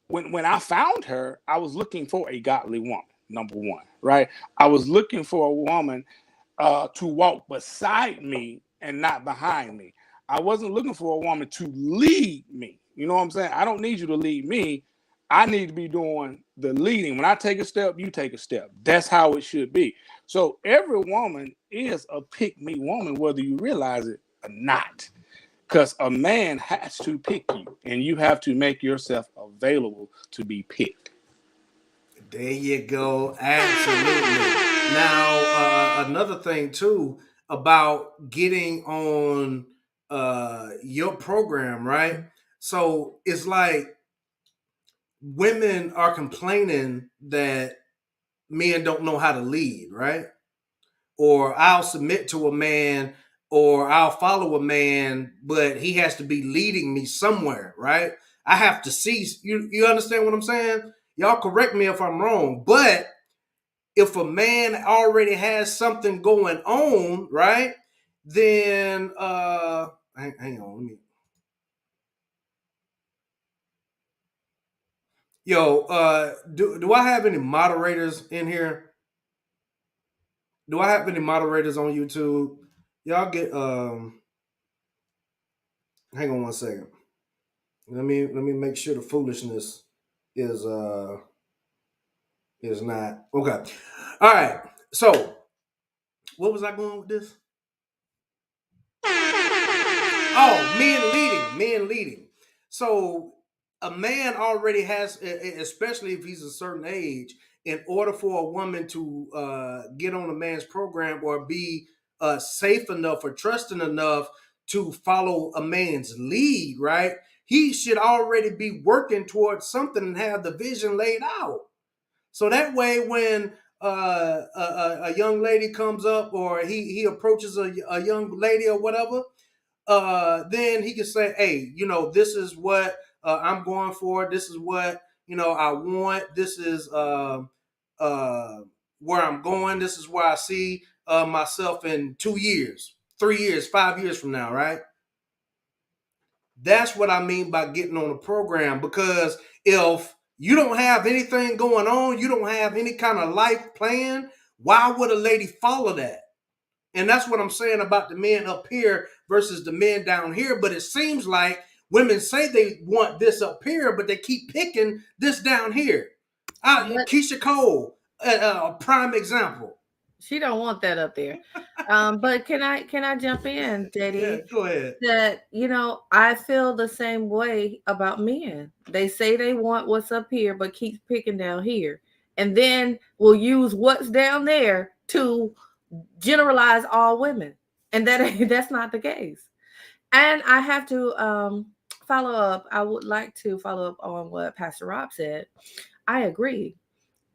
when I found her, I was looking for a godly woman, number one, right? I was looking for a woman to walk beside me and not behind me. I wasn't looking for a woman to lead me. You know what I'm saying? I don't need you to lead me. I need to be doing the leading. When I take a step, you take a step. That's how it should be. So every woman is a pick me woman, whether you realize it or not. Because a man has to pick you, and you have to make yourself available to be picked. There you go. Absolutely. Now, another thing too about getting on your program, right? So it's like women are complaining that men don't know how to lead, right? Or I'll submit to a man or I'll follow a man, but he has to be leading me somewhere, right? I have to see you understand what I'm saying? Y'all correct me if I'm wrong, but if a man already has something going on, right? Then hang on, let me do I have any moderators in here? Do I have any moderators on YouTube? Y'all get hang on one second. Let me make sure the foolishness is not okay. All right. So what was I going with this? Oh, men leading. So a man already has, especially if he's a certain age, in order for a woman to get on a man's program or be safe enough or trusting enough to follow a man's lead, right? He should already be working towards something and have the vision laid out. So that way, when a young lady comes up or he approaches a young lady or whatever, then he can say, hey, this is what I'm going for. This is what, I want. This is where I'm going. This is where I see myself in 2 years, 3 years, 5 years from now, right? That's what I mean by getting on a program, because if you don't have anything going on, you don't have any kind of life plan, why would a lady follow that? And that's what I'm saying about the men up here versus the men down here. But it seems like women say they want this up here, but they keep picking this down here. Keisha Cole, a prime example. She don't want that up there. But can I jump in, JD? Yeah, go ahead. That I feel the same way about men. They say they want what's up here, but keep picking down here, and then will use what's down there to generalize all women, and that's not the case. And I have to follow up. I would like to follow up on what Pastor Rob said. I agree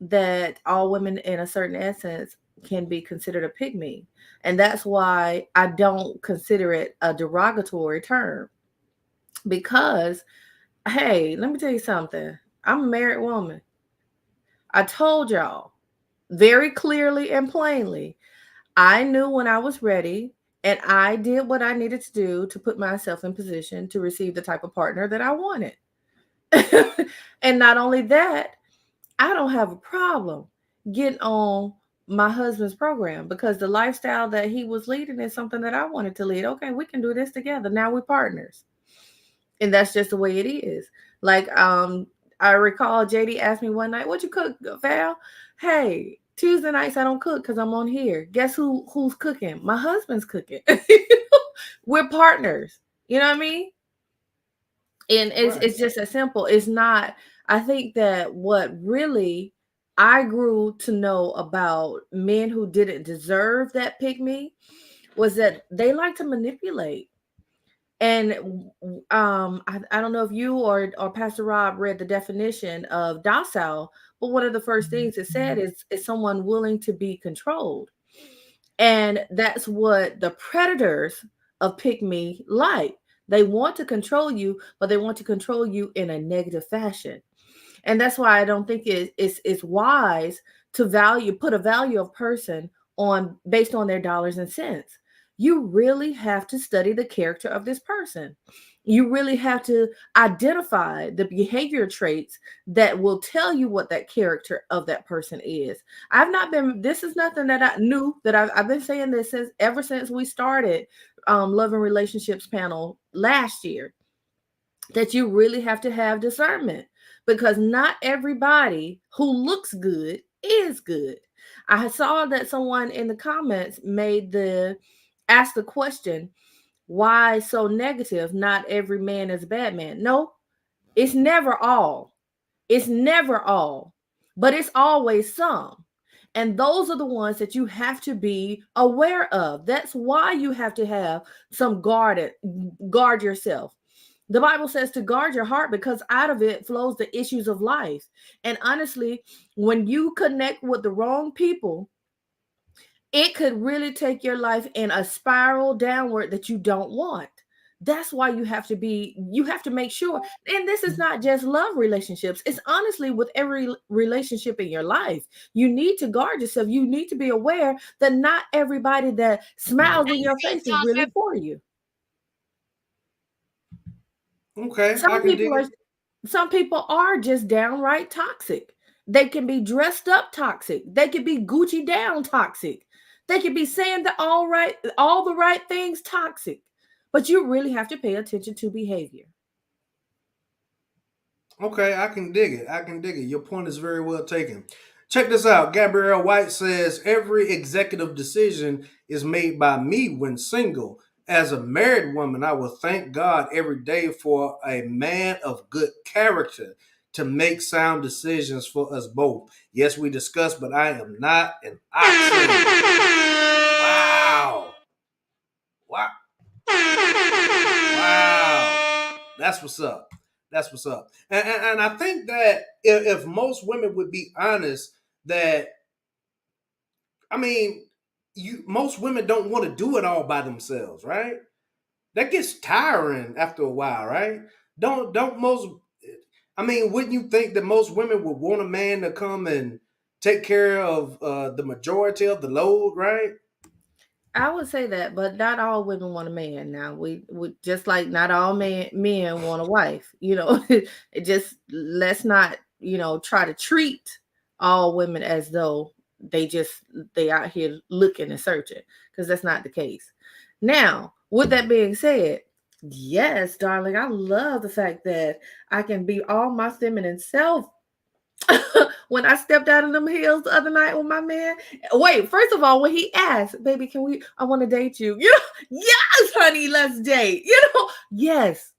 that all women in a certain essence can be considered a pygmy. And that's why I don't consider it a derogatory term. Because, hey, let me tell you something. I'm a married woman. I told y'all very clearly and plainly, I knew when I was ready, and I did what I needed to do to put myself in position to receive the type of partner that I wanted. And not only that, I don't have a problem getting on my husband's program, because the lifestyle that he was leading is something that I wanted to lead. Okay, we can do this together. Now we're partners. And that's just the way it is. Like, I recall JD asked me one night, "What you cook, Val?" Hey, Tuesday nights I don't cook because I'm on here. Guess who's cooking? My husband's cooking. We're partners. You know what I mean? And it's just as simple. It's not. I think that what really I grew to know about men who didn't deserve that pick me was that they like to manipulate. And I don't know if you or Pastor Rob read the definition of docile, but one of the first things it said is someone willing to be controlled. And that's what the predators of pick me like. They want to control you, but they want to control you in a negative fashion. And that's why I don't think it's wise to put a value of person on based on their dollars and cents. You really have to study the character of this person. You really have to identify the behavior traits that will tell you what that character of that person is. I've not been, this is nothing that I knew that I've been saying this ever since we started Love and Relationships panel last year, that you really have to have discernment, because not everybody who looks good is good. I saw that someone in the comments asked the question, why so negative? Not every man is a bad man. No, it's never all. It's never all, but it's always some. And those are the ones that you have to be aware of. That's why you have to have some guard yourself. The Bible says to guard your heart, because out of it flows the issues of life. And honestly, when you connect with the wrong people, it could really take your life in a spiral downward that you don't want. That's why you have to make sure. And this is not just love relationships. It's honestly with every relationship in your life. You need to guard yourself. You need to be aware that not everybody that smiles in your face is really for you. Okay, I can dig it. Some people are just downright toxic. They can be dressed up toxic. They can be Gucci down toxic. They can be saying all the right things toxic. But you really have to pay attention to behavior. Okay, I can dig it. I can dig it. Your point is very well taken. Check this out. Gabrielle White says every executive decision is made by me when single. As a married woman, I will thank God every day for a man of good character to make sound decisions for us both. Yes, we discussed, but I am not an oxen. Wow. Wow. Wow. That's what's up. That's what's up. And I think that if most women would be honest, that I mean, most women don't want to do it all by themselves, right? That gets tiring after a while, right? Don't most I mean, wouldn't you think that most women would want a man to come and take care of the majority of the load, right? I would say that, but not all women want a man. Now we just like not all men want a wife. It just, let's not try to treat all women as though they out here looking and searching, because that's not the case. Now, with that being said, yes, darling, I love the fact that I can be all my feminine self. When I stepped out of them hills the other night with my man. Wait, first of all, when he asked, baby, I want to date you. Yes, honey, let's date. Yes,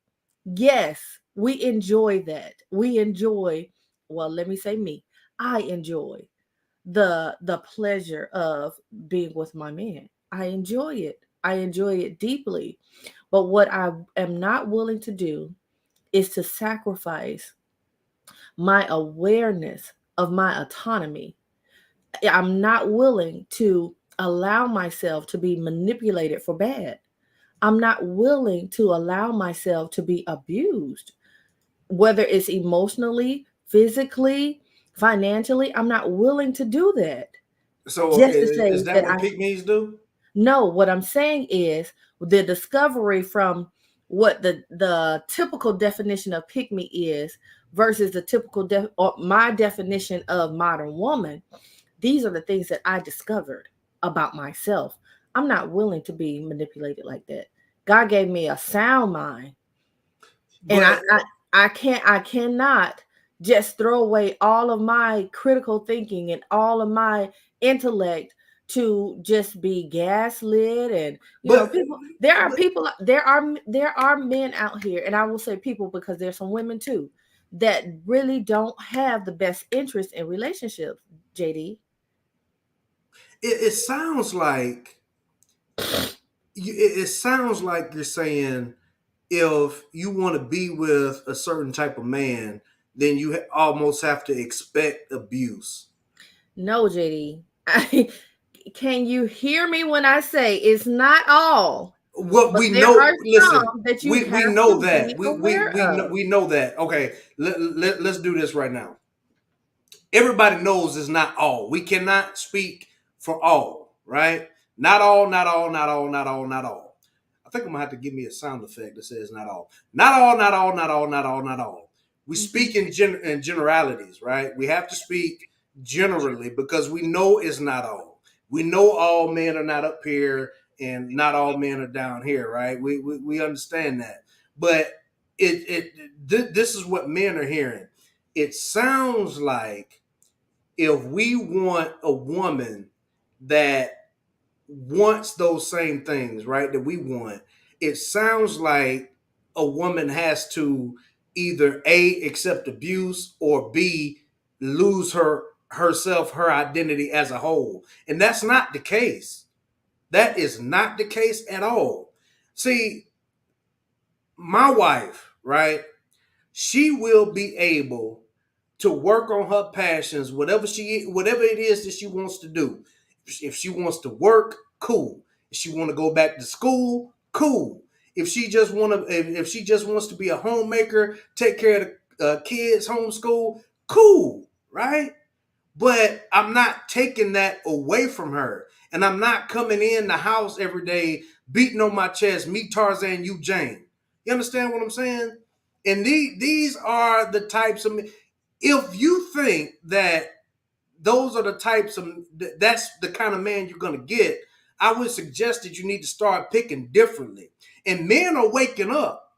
we enjoy that. Well, let me say me. I enjoy the pleasure of being with my man. I enjoy it. I enjoy it deeply. But what I am not willing to do is to sacrifice my awareness of my autonomy. I'm not willing to allow myself to be manipulated for bad. I'm not willing to allow myself to be abused, whether it's emotionally, physically, financially. I'm not willing to do that. So Just to say is that that what pygmies do? no, what I'm saying is the discovery from what the typical definition of pick me is versus the typical or my definition of modern woman. These are the things that I discovered about myself. I'm not willing to be manipulated like that. God gave me a sound mind, and But I cannot just throw away all of my critical thinking and all of my intellect to just be gaslit. And but people, there are men out here, and I will say people because there's some women too that really don't have the best interest in relationships. JD. it sounds like it sounds like you're saying if you want to be with a certain type of man, then you almost have to expect abuse. No, JD. Can you hear me when I say it's not all, What but we there know, are listen, some that you we have know to that be aware of? we know that. Okay, let's do this right now. Everybody knows it's not all. We cannot speak for all, right? Not all, not all, not all, not all, not all. I think I'm gonna have to give me a sound effect that says not all. Not all, not all, not all, not all, not all. We speak in generalities, right? We have to speak generally because we know it's not all. We know all men are not up here and not all men are down here, right? We understand that. But this is what men are hearing. It sounds like if we want a woman that wants those same things, right, that we want, it sounds like a woman has to either A, accept abuse, or B, lose herself, her identity as a whole. And that's not the case. That is not the case at all. See, my wife, right, she will be able to work on her passions, whatever it is that she wants to do. If she wants to work, cool. If she want to go back to school, cool. If she just wants to be a homemaker, take care of the kids, homeschool, cool, right? But I'm not taking that away from her, and I'm not coming in the house every day beating on my chest, me Tarzan, you Jane. You understand what I'm saying? And these are the types of, if you think that those are the types of, that's the kind of man you're going to get, I would suggest that you need to start picking differently. And men are waking up.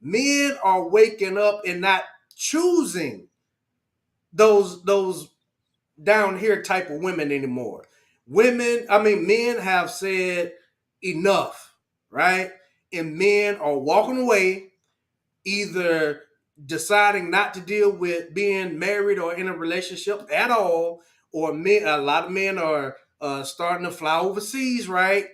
Men are waking up and not choosing those down here type of women anymore. Men have said enough, right? And men are walking away, either deciding not to deal with being married or in a relationship at all, or a lot of men are starting to fly overseas, right?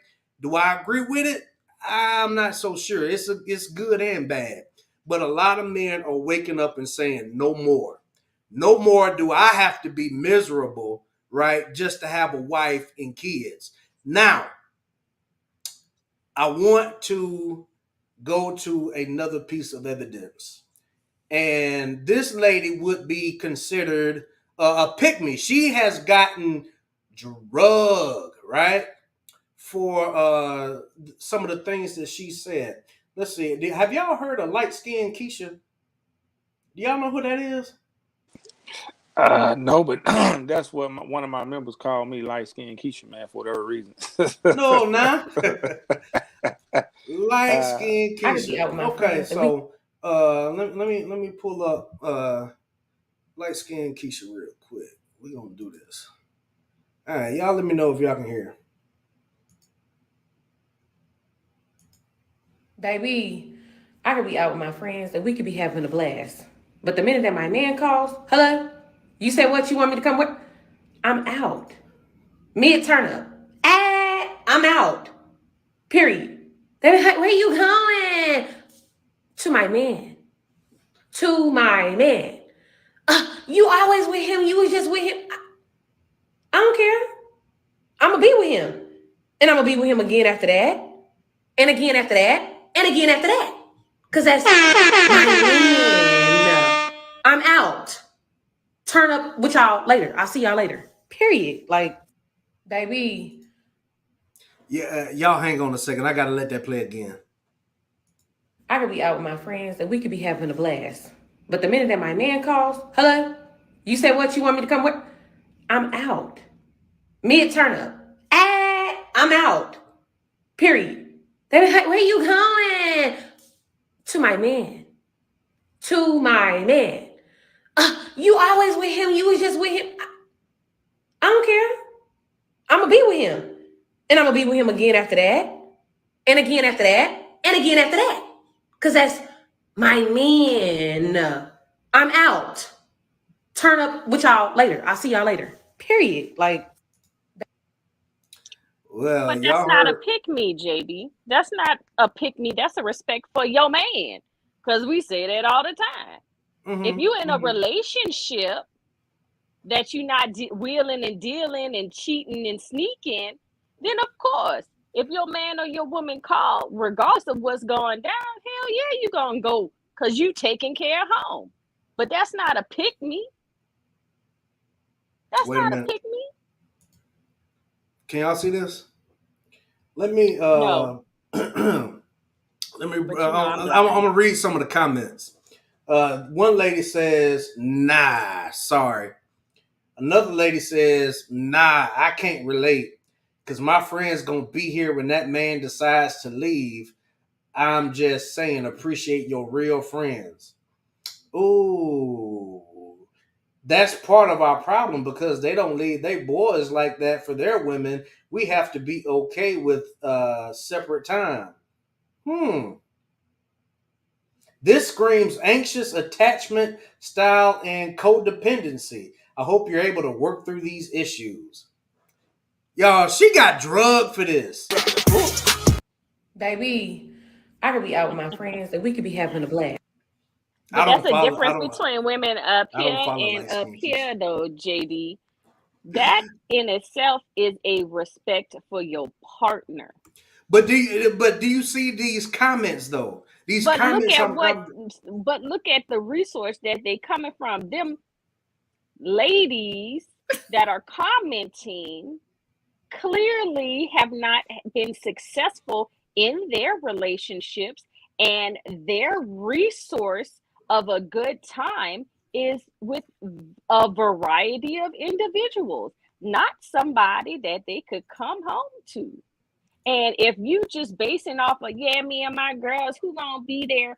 Do I agree with it? I'm not so sure. It's good and bad. But a lot of men are waking up and saying, no more. No more do I have to be miserable, right, just to have a wife and kids. Now, I want to go to another piece of evidence. And this lady would be considered a pick-me. She has gotten drugged, right, for some of the things that she said. Let's see. Have y'all heard of light-skinned Keisha? Do y'all know who that is? No, but that's what one of my members called me, light skinned Keisha, man, for whatever reason. No, nah. Light-skinned I could be out Keisha. with my Okay, friends. And we, so let me pull up light-skinned Keisha real quick. We're gonna do this. All right, y'all let me know if y'all can hear. baby, I could be out with my friends and we could be having a blast. But the minute that my man calls, hello, you said what you want me to come with? I'm out. Mid turn up. I'm out. Period. They be like, where you going? To my man. To my man. You always with him. You was just with him. I don't care. I'm going to be with him. And I'm going to be with him again after that. And again after that. And again after that. Because that's my man. I'm out. Turn up with y'all later. I'll see y'all later. Period. Like, baby. Yeah, y'all hang on a second. I gotta let that play again. I could be out with my friends and we could be having a blast. But the minute that my man calls, hello, you said what you want me to come with? I'm out. Mid turn up. I'm out. Period. They be like, where you going? To my man. To my man. You always with him. You was just with him. I don't care. I'm going to be with him. And I'm going to be with him again after that. And again after that. And again after that. Because that's my man. I'm out. Turn up with y'all later. I'll see y'all later. Period. Like. Well, But that's y'all not a heard. pick me, JB. That's not a pick me. That's a respect for your man. Because we say that all the time. If you in a relationship that you're not wheeling and dealing and cheating and sneaking, then of course, if your man or your woman call, regardless of what's going down, hell yeah, you gonna go because you taking care of home. But that's not a pick me. That's Wait a not a minute. pick me. Can y'all see this? Let me No, let me. but you know I'm I'm blind. gonna read some of the comments. One lady says, "Nah, sorry." Another lady says, "Nah, I can't relate because my friend's gonna be here when that man decides to leave. I'm just saying, appreciate your real friends." Ooh, that's part of our problem because they don't leave their boys like that for their women. We have to be okay with separate time. This screams anxious attachment style and codependency. I hope you're able to work through these issues. Y'all, she got drugged for this. Baby, I could be out with my friends and we could be having a blast. But I that's don't a follow. difference between women up I don't here follow and light up skin people. here, though, JD. That in itself is a respect for your partner. But do you see these comments though? These But look comments. at but look at the resource that they coming from. Them ladies that are commenting clearly have not been successful in their relationships, and their resource of a good time is with a variety of individuals, not somebody that they could come home to. And if you just basing off of, yeah, me and my girls, who gonna be there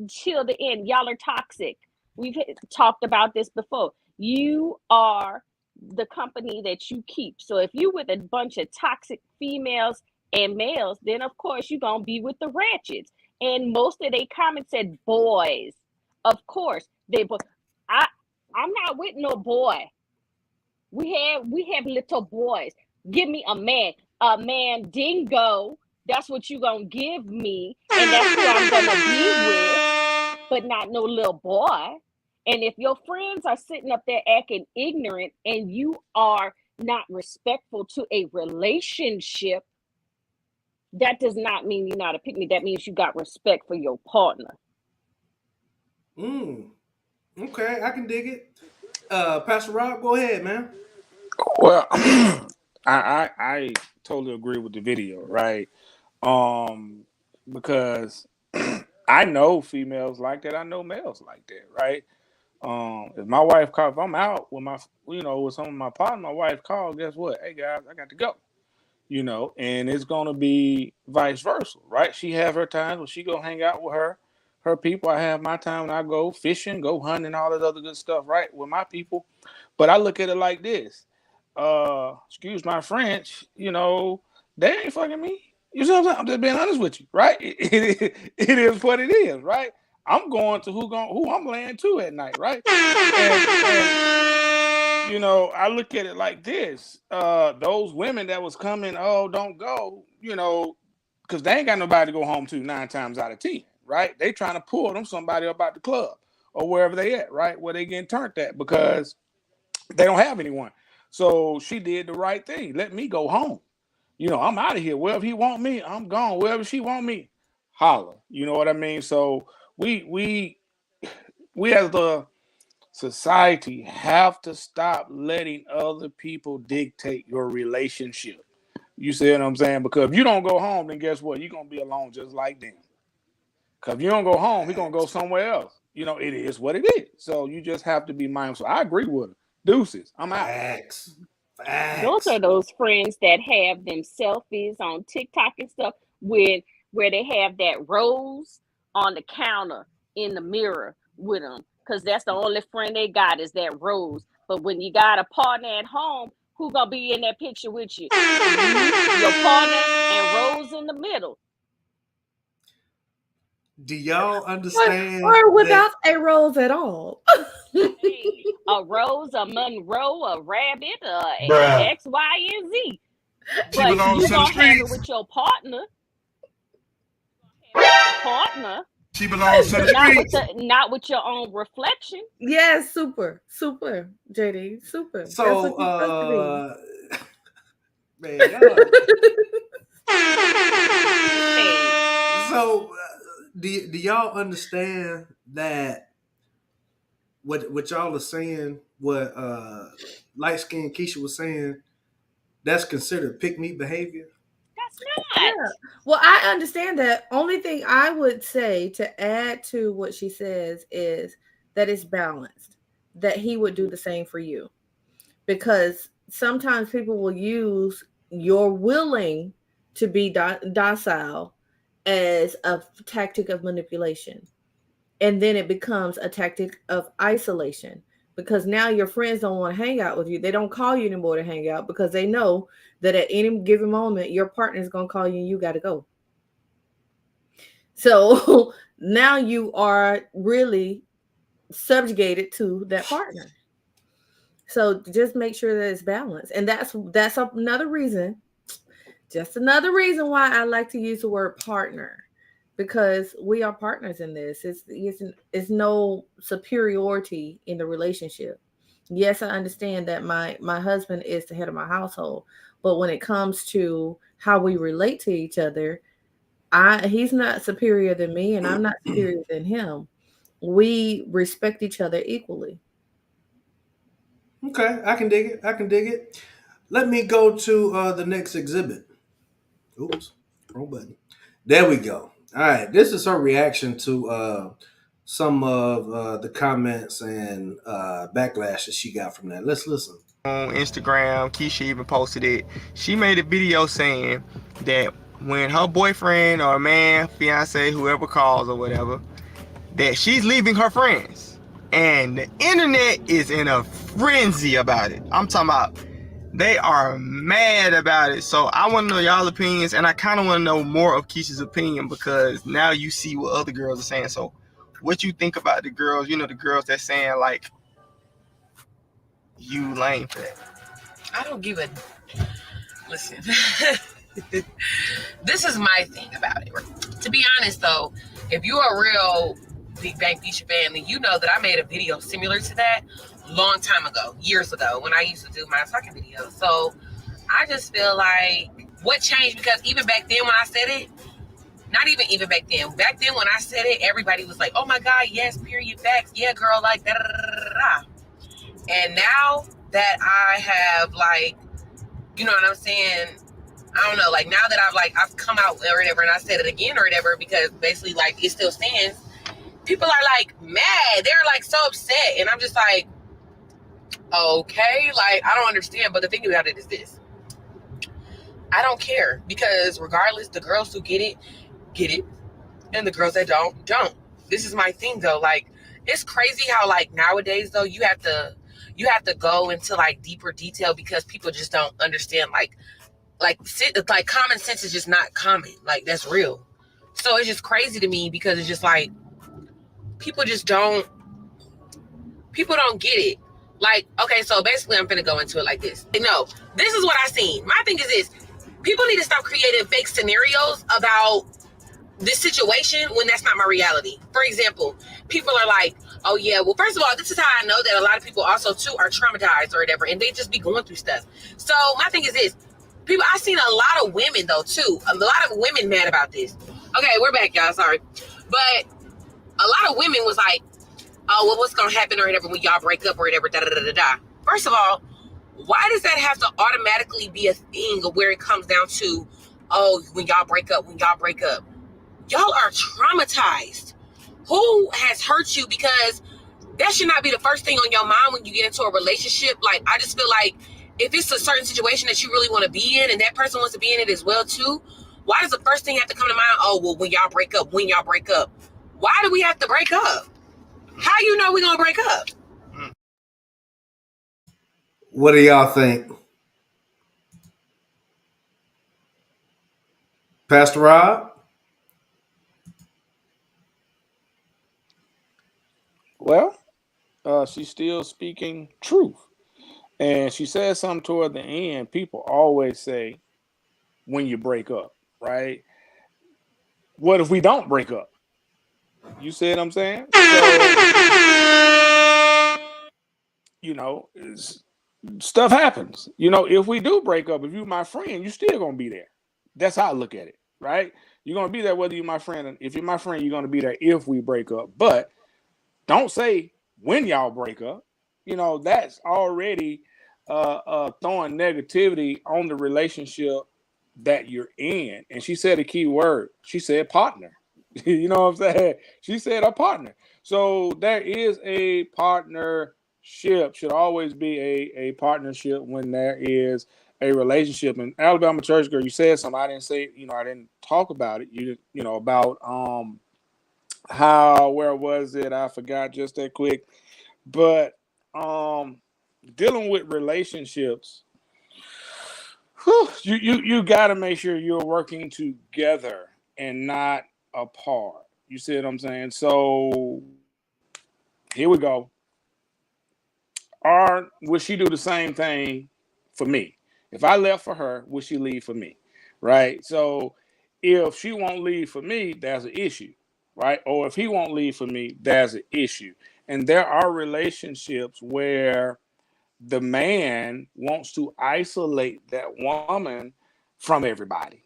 till the end, y'all are toxic. We've talked about this before. You are the company that you keep. So if you with a bunch of toxic females and males, then of course you're gonna be with the ratchets. And most of they comments said boys. Of course, I I'm not with no boy. We have little boys. Give me a man dingo. That's what you gonna give me, and that's who I'm gonna be with, but not no little boy. And if your friends are sitting up there acting ignorant and you are not respectful to a relationship, that does not mean you're not a pick me. That means you got respect for your partner. Okay, I can dig it. Pastor Rob, go ahead, man. Well, I totally agree with the video, right? Because I know females like that. I know males like that, right? If my wife calls, if I'm out with with some of my partner, my wife calls, guess what? Hey guys, I got to go. And it's gonna be vice versa, right? She have her times when she go hang out with her people. I have my time when I go fishing, go hunting, all that other good stuff, right? With my people. But I look at it like this. Excuse my French, they ain't fucking me. You see what I'm saying? I'm just being honest with you, right? It is what it is, right? I'm going to who I'm laying to at night, right? And I look at it like this. Those women that was coming, oh, don't go, because they ain't got nobody to go home to 9 times out of 10, right? They trying to pull them somebody up out the club or wherever they at, right? Where they getting turned at because they don't have anyone. So she did the right thing. Let me go home. I'm out of here. Wherever he want me, I'm gone. Wherever she want me, holla. You know what I mean? So we as the society have to stop letting other people dictate your relationship. You see what I'm saying? Because if you don't go home, then guess what? You're going to be alone just like them. Because if you don't go home, he's going to go somewhere else. It is what it is. So you just have to be mindful. So I agree with her. Deuces. I'm out. Facts. Those are those friends that have them selfies on TikTok and stuff where they have that rose on the counter in the mirror with them, because that's the only friend they got is that rose. But when you got a partner at home, who gonna be in that picture with you? You, your partner, and Rose in the middle. Do y'all understand or without that? a rose at all? Hey, a Rose, a Monroe, a Rabbit, Bruh. X, Y, and Z. But belongs you to the gonna have it streets. with your partner, She belongs to the streets. not with your own reflection. Yes, super, super, JD, super. That's what So, you're supposed to be. man, y'all. Hey, So, do y'all understand that what y'all are saying? What light skinned Keisha was saying? That's considered pick me behavior. that's not. Yeah. Well, I understand that. Only thing I would say to add to what she says is that it's balanced, that he would do the same for you. Because sometimes people will use your willing to be docile as a tactic of manipulation. And then it becomes a tactic of isolation because now your friends don't want to hang out with you. They don't call you anymore to hang out because they know that at any given moment your partner is going to call you and you got to go. So now you are really subjugated to that partner. So just make sure that it's balanced. And that's another reason, just another reason why I like to use the word partner, because we are partners in this. It's no superiority in the relationship. Yes, I understand that my husband is the head of my household, but when it comes to how we relate to each other, he's not superior than me and I'm not superior than him. We respect each other equally. Okay, I can dig it. I can dig it. Let me go to the next exhibit. Oops, wrong button. There we go. All right, this is her reaction to some of the comments and backlash that she got from that. Let's listen. On Instagram, Keisha even posted it. She made a video saying that when her boyfriend or man, fiance, whoever calls or whatever, that she's leaving her friends. And the internet is in a frenzy about it. I'm talking about they are mad about it. So I want to know y'all opinions, and I kind of want to know more of Keisha's opinion because now you see what other girls are saying. So what you think about the girls, the girls that's saying like, you lame for that. I don't give a listen. This is my thing about it. To be honest, though, if you're a real Big Bang Feature family, you know that I made a video similar to that long time ago, years ago, when I used to do my talking videos. So I just feel like what changed, because even back then when I said it, not even back then. Back then when I said it, everybody was like, "Oh my God, yes, period facts, yeah, girl, like da da da da da." And now that I have like, you know what I'm saying? I don't know, like now that I've come out or whatever and I said it again or whatever, because basically like it still stands, people are like mad. They're like so upset. And I'm just like, okay, like I don't understand. But the thing about it is this. I don't care, because regardless, the girls who get it. And the girls that don't. This is my thing though. Like it's crazy how like nowadays though you have to go into like deeper detail because people just don't understand like common sense is just not common. Like that's real. So it's just crazy to me because it's just like people don't get it. Like, okay, so basically I'm gonna go into it like this. No, this is what I seen. My thing is this. People need to stop creating fake scenarios about this situation when that's not my reality. For example, people are like, oh yeah, well, first of all, this is how I know that a lot of people also too are traumatized or whatever, and they just be going through stuff. So my thing is this. People, I've seen a lot of women though too. A lot of women mad about this. Okay, we're back, y'all. Sorry. But a lot of women was like, oh, well, what's gonna happen or whatever when y'all break up or whatever, da da da da da. First of all, why does that have to automatically be a thing where it comes down to, oh, when y'all break up? Y'all are traumatized. Who has hurt you? Because that should not be the first thing on your mind when you get into a relationship. Like, I just feel like if it's a certain situation that you really want to be in and that person wants to be in it as well too, why does the first thing have to come to mind? Oh, well, when y'all break up. Why do we have to break up? How you know we're going to break up? What do y'all think? Pastor Rob? Well, she's still speaking truth. And she says something toward the end. People always say, when you break up, right? What if we don't break up? You see what I'm saying? So, stuff happens. If we do break up, if you're my friend, you still gonna be there. That's how I look at it, right? You're gonna be there whether you're my friend. And if you're my friend, you're gonna be there if we break up. But don't say when y'all break up. That's already throwing negativity on the relationship that you're in. And she said a key word. She said partner. You know what I'm saying? She said a partner. So there is a partnership. Should always be a partnership when there is a relationship. And Alabama Church Girl, you said something. I didn't say, I didn't talk about it. About where was it? I forgot just that quick. But dealing with relationships, you got to make sure you're working together and not apart. You see what I'm saying? So here we go. Or would she do the same thing for me? If I left for her, would she leave for me? Right? So if she won't leave for me, there's an issue. Right? Or if he won't leave for me, there's an issue. And there are relationships where the man wants to isolate that woman from everybody.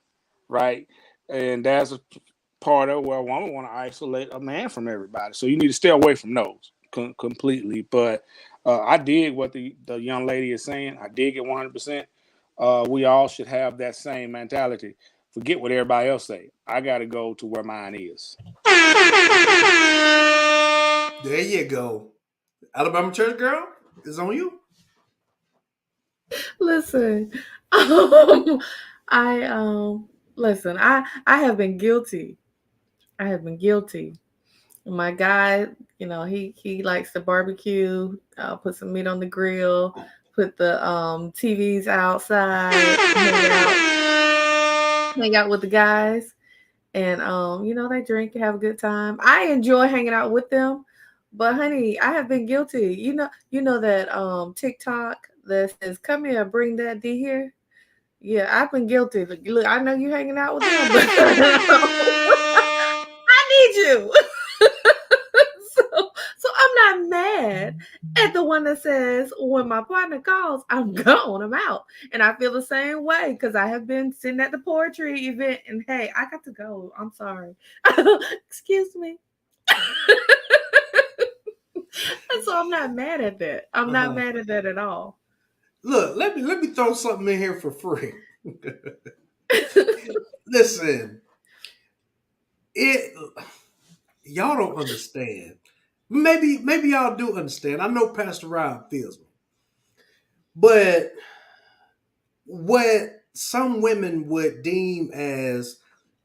Right? And there's a part of where a woman want to isolate a man from everybody. So you need to stay away from those completely. But I dig what the young lady is saying. I dig it 100%. We all should have that same mentality. Forget what everybody else say. I got to go to where mine is. There you go. Alabama Church Girl, it's on you. Listen, listen. I have been guilty. My guy, he likes to barbecue, put some meat on the grill, put the TVs outside, hang out with the guys, and they drink and have a good time. I enjoy hanging out with them, but honey, I have been guilty. You know that TikTok that says, "Come here, bring that D here." Yeah, I've been guilty. Look, I know you hanging out with them, but I need you. So I'm not mad at the one that says, when my partner calls, I'm gone, I'm out. And I feel the same way because I have been sitting at the poetry event and hey, I got to go. I'm sorry. Excuse me. And so I'm not mad at that. I'm not mad at that at all. Look, let me throw something in here for free. Listen, y'all don't understand. Maybe y'all do understand. I know Pastor Rob feels me. But what some women would deem as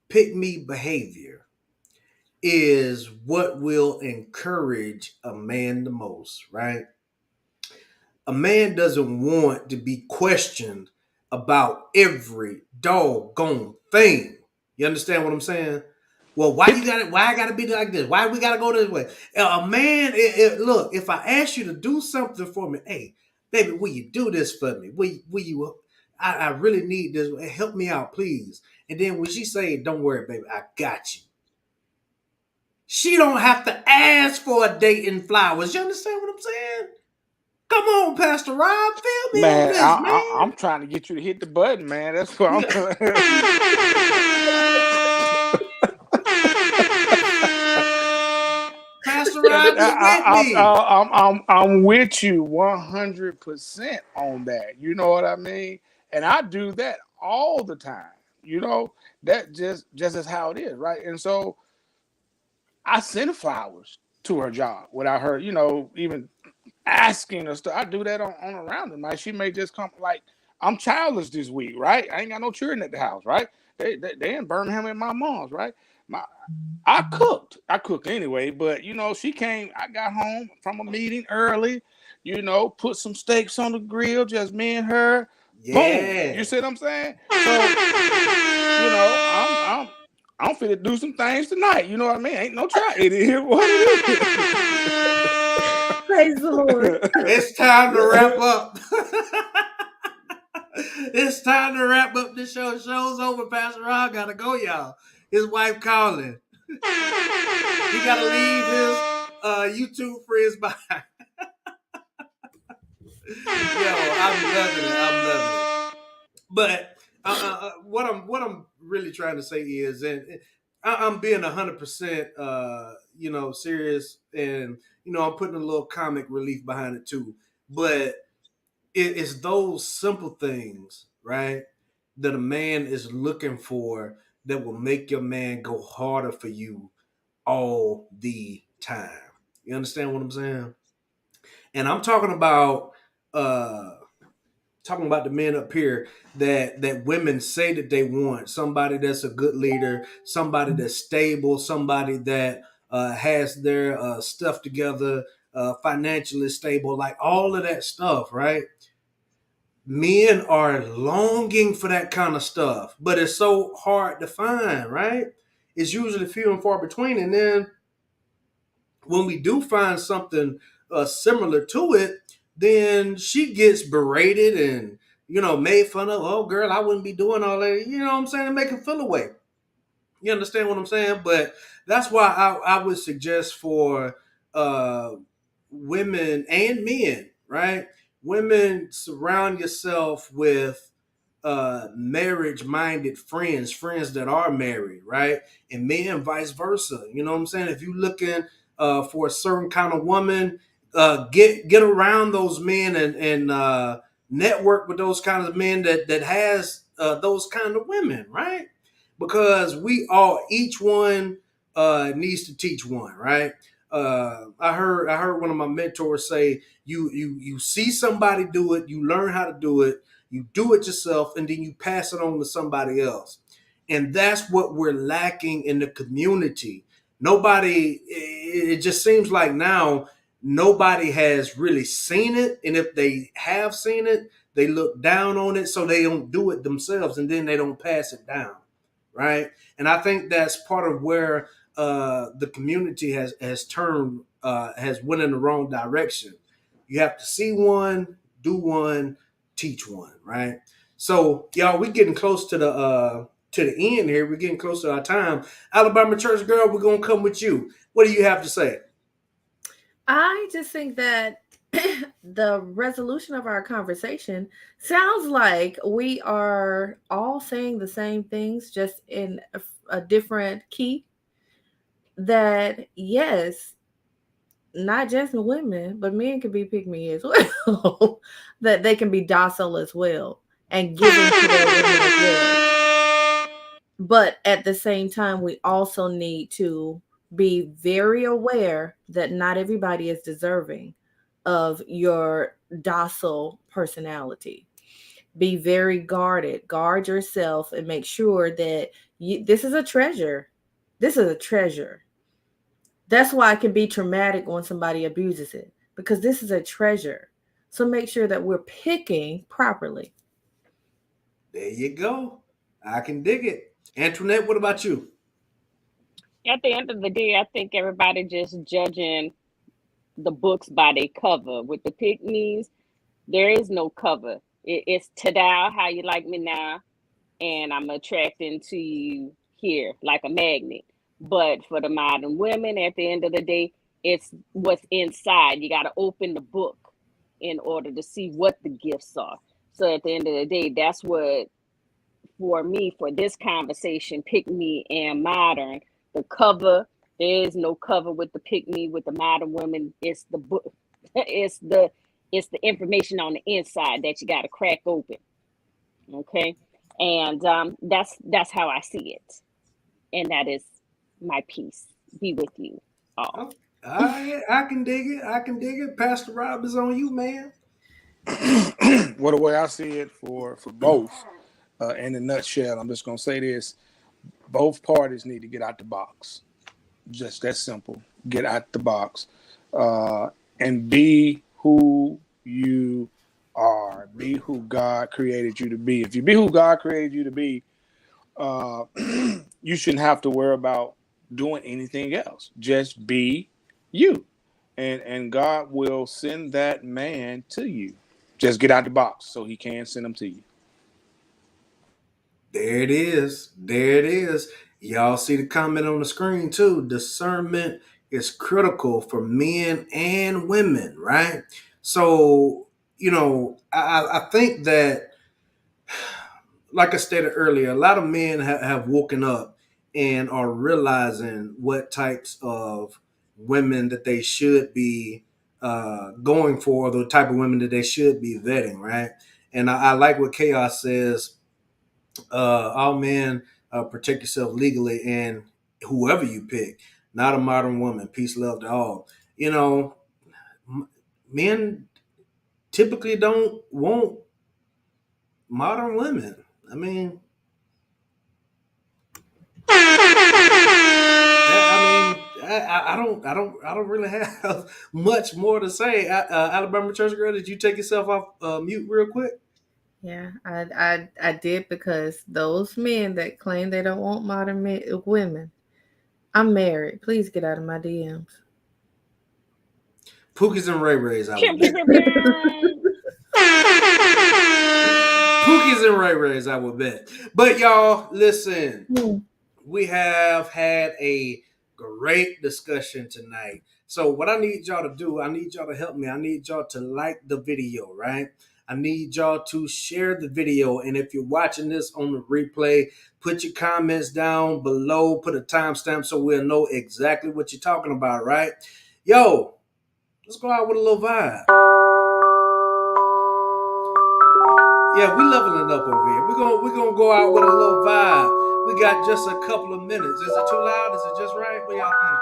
pick-me behavior is what will encourage a man the most, right? A man doesn't want to be questioned about every doggone thing. You understand what I'm saying? Well, why I gotta be like this? Why we gotta go this way? A man, look, if I ask you to do something for me, hey, baby, will you do this for me? Will you? I really need this. Help me out, please. And then when she say, "Don't worry, baby, I got you," she don't have to ask for a date and flowers. You understand what I'm saying? Come on, Pastor Rob, fill me on this, man. I'm trying to get you to hit the button, man. That's what I'm doing. Pastor Rob is with me. I'm with you 100% on that. You know what I mean? And I do that all the time. That just is how it is, right? And so I send flowers to her job without her, even asking her stuff. I do that on a random. Like she may just come, like, I'm childless this week, right? I ain't got no children at the house, right? They in Birmingham at my mom's, right? I cooked anyway, but she came. I got home from a meeting early, put some steaks on the grill, just me and her. Yeah. Boom. You see what I'm saying? So I'm finna do some things tonight. You know what I mean? Ain't no try. It is what it is. Praise the Lord. It's time to wrap up. It's time to wrap up the show. Show's over. Pastor Rob gotta go, y'all. His wife calling. He gotta leave his YouTube friends behind. Yo, I'm loving it. I'm loving it. But what I'm really trying to say is, and I'm being 100%, serious, and I'm putting a little comic relief behind it too. But it's those simple things, right, that a man is looking for that will make your man go harder for you all the time. You understand what I'm saying? And I'm uh talking about the men up here that women say that they want somebody that's a good leader, somebody that's stable, somebody that has their stuff together, financially stable, like all of that stuff, right? Men are longing for that kind of stuff, but it's so hard to find, right? It's usually few and far between. And then when we do find something similar to it, then she gets berated and made fun of. Oh, girl, I wouldn't be doing all that. You know what I'm saying? To make him feel away. You understand what I'm saying? But that's why I would suggest for uh, women and men, right? Women, surround yourself with marriage-minded friends that are married, right? And men, vice versa. You know what I'm saying? If you're looking for a certain kind of woman, get around those men and network with those kinds of men that has those kind of women, right? Because each one needs to teach one, right? I heard one of my mentors say, you see somebody do it, you learn how to do it, you do it yourself, and then you pass it on to somebody else. And that's what we're lacking in the community. It just seems like now nobody has really seen it. And if they have seen it, they look down on it, so they don't do it themselves, and then they don't pass it down, right? And I think that's part of where the community has turned, has went in the wrong direction. You have to see one, do one, teach one, right? So, y'all, we getting close to the end here. We're getting close to our time. Alabama Church Girl, we're gonna come with you. What do you have to say? I just think that the resolution of our conversation sounds like we are all saying the same things, just in a different key. That yes, not just women, but men can be pick me as well. That they can be docile as well and giving to their women as well. But at the same time, we also need to be very aware that not everybody is deserving of your docile personality. Be very guarded, guard yourself, and make sure that this is a treasure. This is a treasure. That's why it can be traumatic when somebody abuses it, because this is a treasure. So make sure that we're picking properly. There you go. I can dig it. Antoinette, what about you? At the end of the day, I think everybody just judging the books by their cover. With the pick me's, there is no cover. It's ta-da, how you like me now, and I'm attracting to you here like a magnet. But for the modern women, at the end of the day, it's what's inside. You got to open the book in order to see what the gifts are. So at the end of the day, that's what, for me, for this conversation, pick me and modern, the cover, there is no cover with the pick me with the modern women. It's the book. It's the information on the inside that you got to crack open. Okay. And that's how I see it. And that is my piece. Be with you all. I can dig it. I can dig it. Pastor Rob is on you, man. Well, the way I see it for both, in a nutshell, I'm just gonna say this: both parties need to get out the box. Just that simple. Get out the box, and be who you are. Be who God created you to be. If you be who God created you to be, you shouldn't have to worry about doing anything else. Just be you, and God will send that man to you. Just get out the box so He can send them to you. There it is. There it is. Y'all see the comment on the screen too. Discernment is critical for men and women, right? So, I think that, like I stated earlier, a lot of men have woken up and are realizing what types of women that they should be going for, the type of women that they should be vetting, right? And I like what Chaos says. All men, protect yourself legally, and whoever you pick, not a modern woman. Peace, love to all. Men typically don't want modern women. I mean, I don't really have much more to say. Alabama Church Girl, did you take yourself off mute real quick? Yeah, I did, because those men that claim they don't want modern women, I'm married. Please get out of my DMs. Pookies and Ray Rays, I Pew, would pew, bet. pew, pew. Pookies and Ray Rays, I would bet. But y'all, listen. Hmm. We have had a great discussion tonight. So what I need y'all to do, I need y'all to help me. I need y'all to like the video, right? I need y'all to share the video. And if you're watching this on the replay, put your comments down below, put a timestamp so we'll know exactly what you're talking about, right? Yo, let's go out with a little vibe. Yeah, we leveling up over here. We're gonna go out with a little vibe. We got just a couple of minutes. Is it too loud? Is it just right? What y'all think?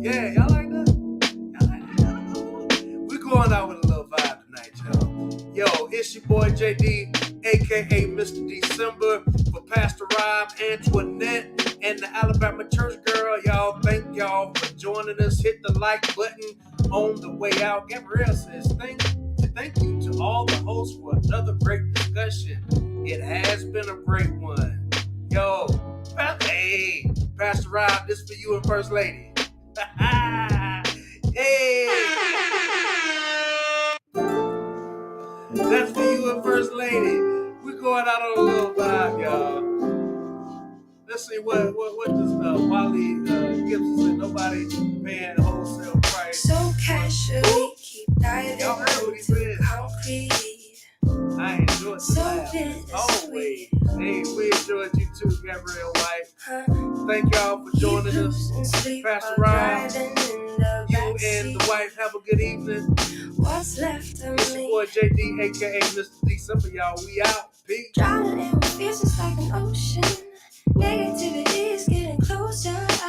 Yeah, y'all like that? Y'all like that? We're going out with a little vibe tonight, y'all. Yo, it's your boy JD, aka Mr. December, for Pastor Rob, Antoinette, and the Alabama Church Girl. Y'all, thank y'all for joining us. Hit the like button on the way out. Gabrielle says, thank you to all the hosts for another great discussion. It has been a great one. Yo, hey, Pastor Rob, this for you and First Lady. Hey, that's for you and First Lady. We're going out on a little vibe, y'all. Let's see what does Wally Gibson say. Nobody paying wholesale price. So casually keep diving into concrete. I enjoyed the So laugh. bittersweet. Hey, we enjoyed you too, Gabrielle White. Thank y'all for joining us. Pastor Rob, you and the wife have a good evening. What's left of It's your me? boy JD, aka Mr. December, y'all. We out. Peace. Drowning in fears, it's like an ocean. Negativity is getting closer.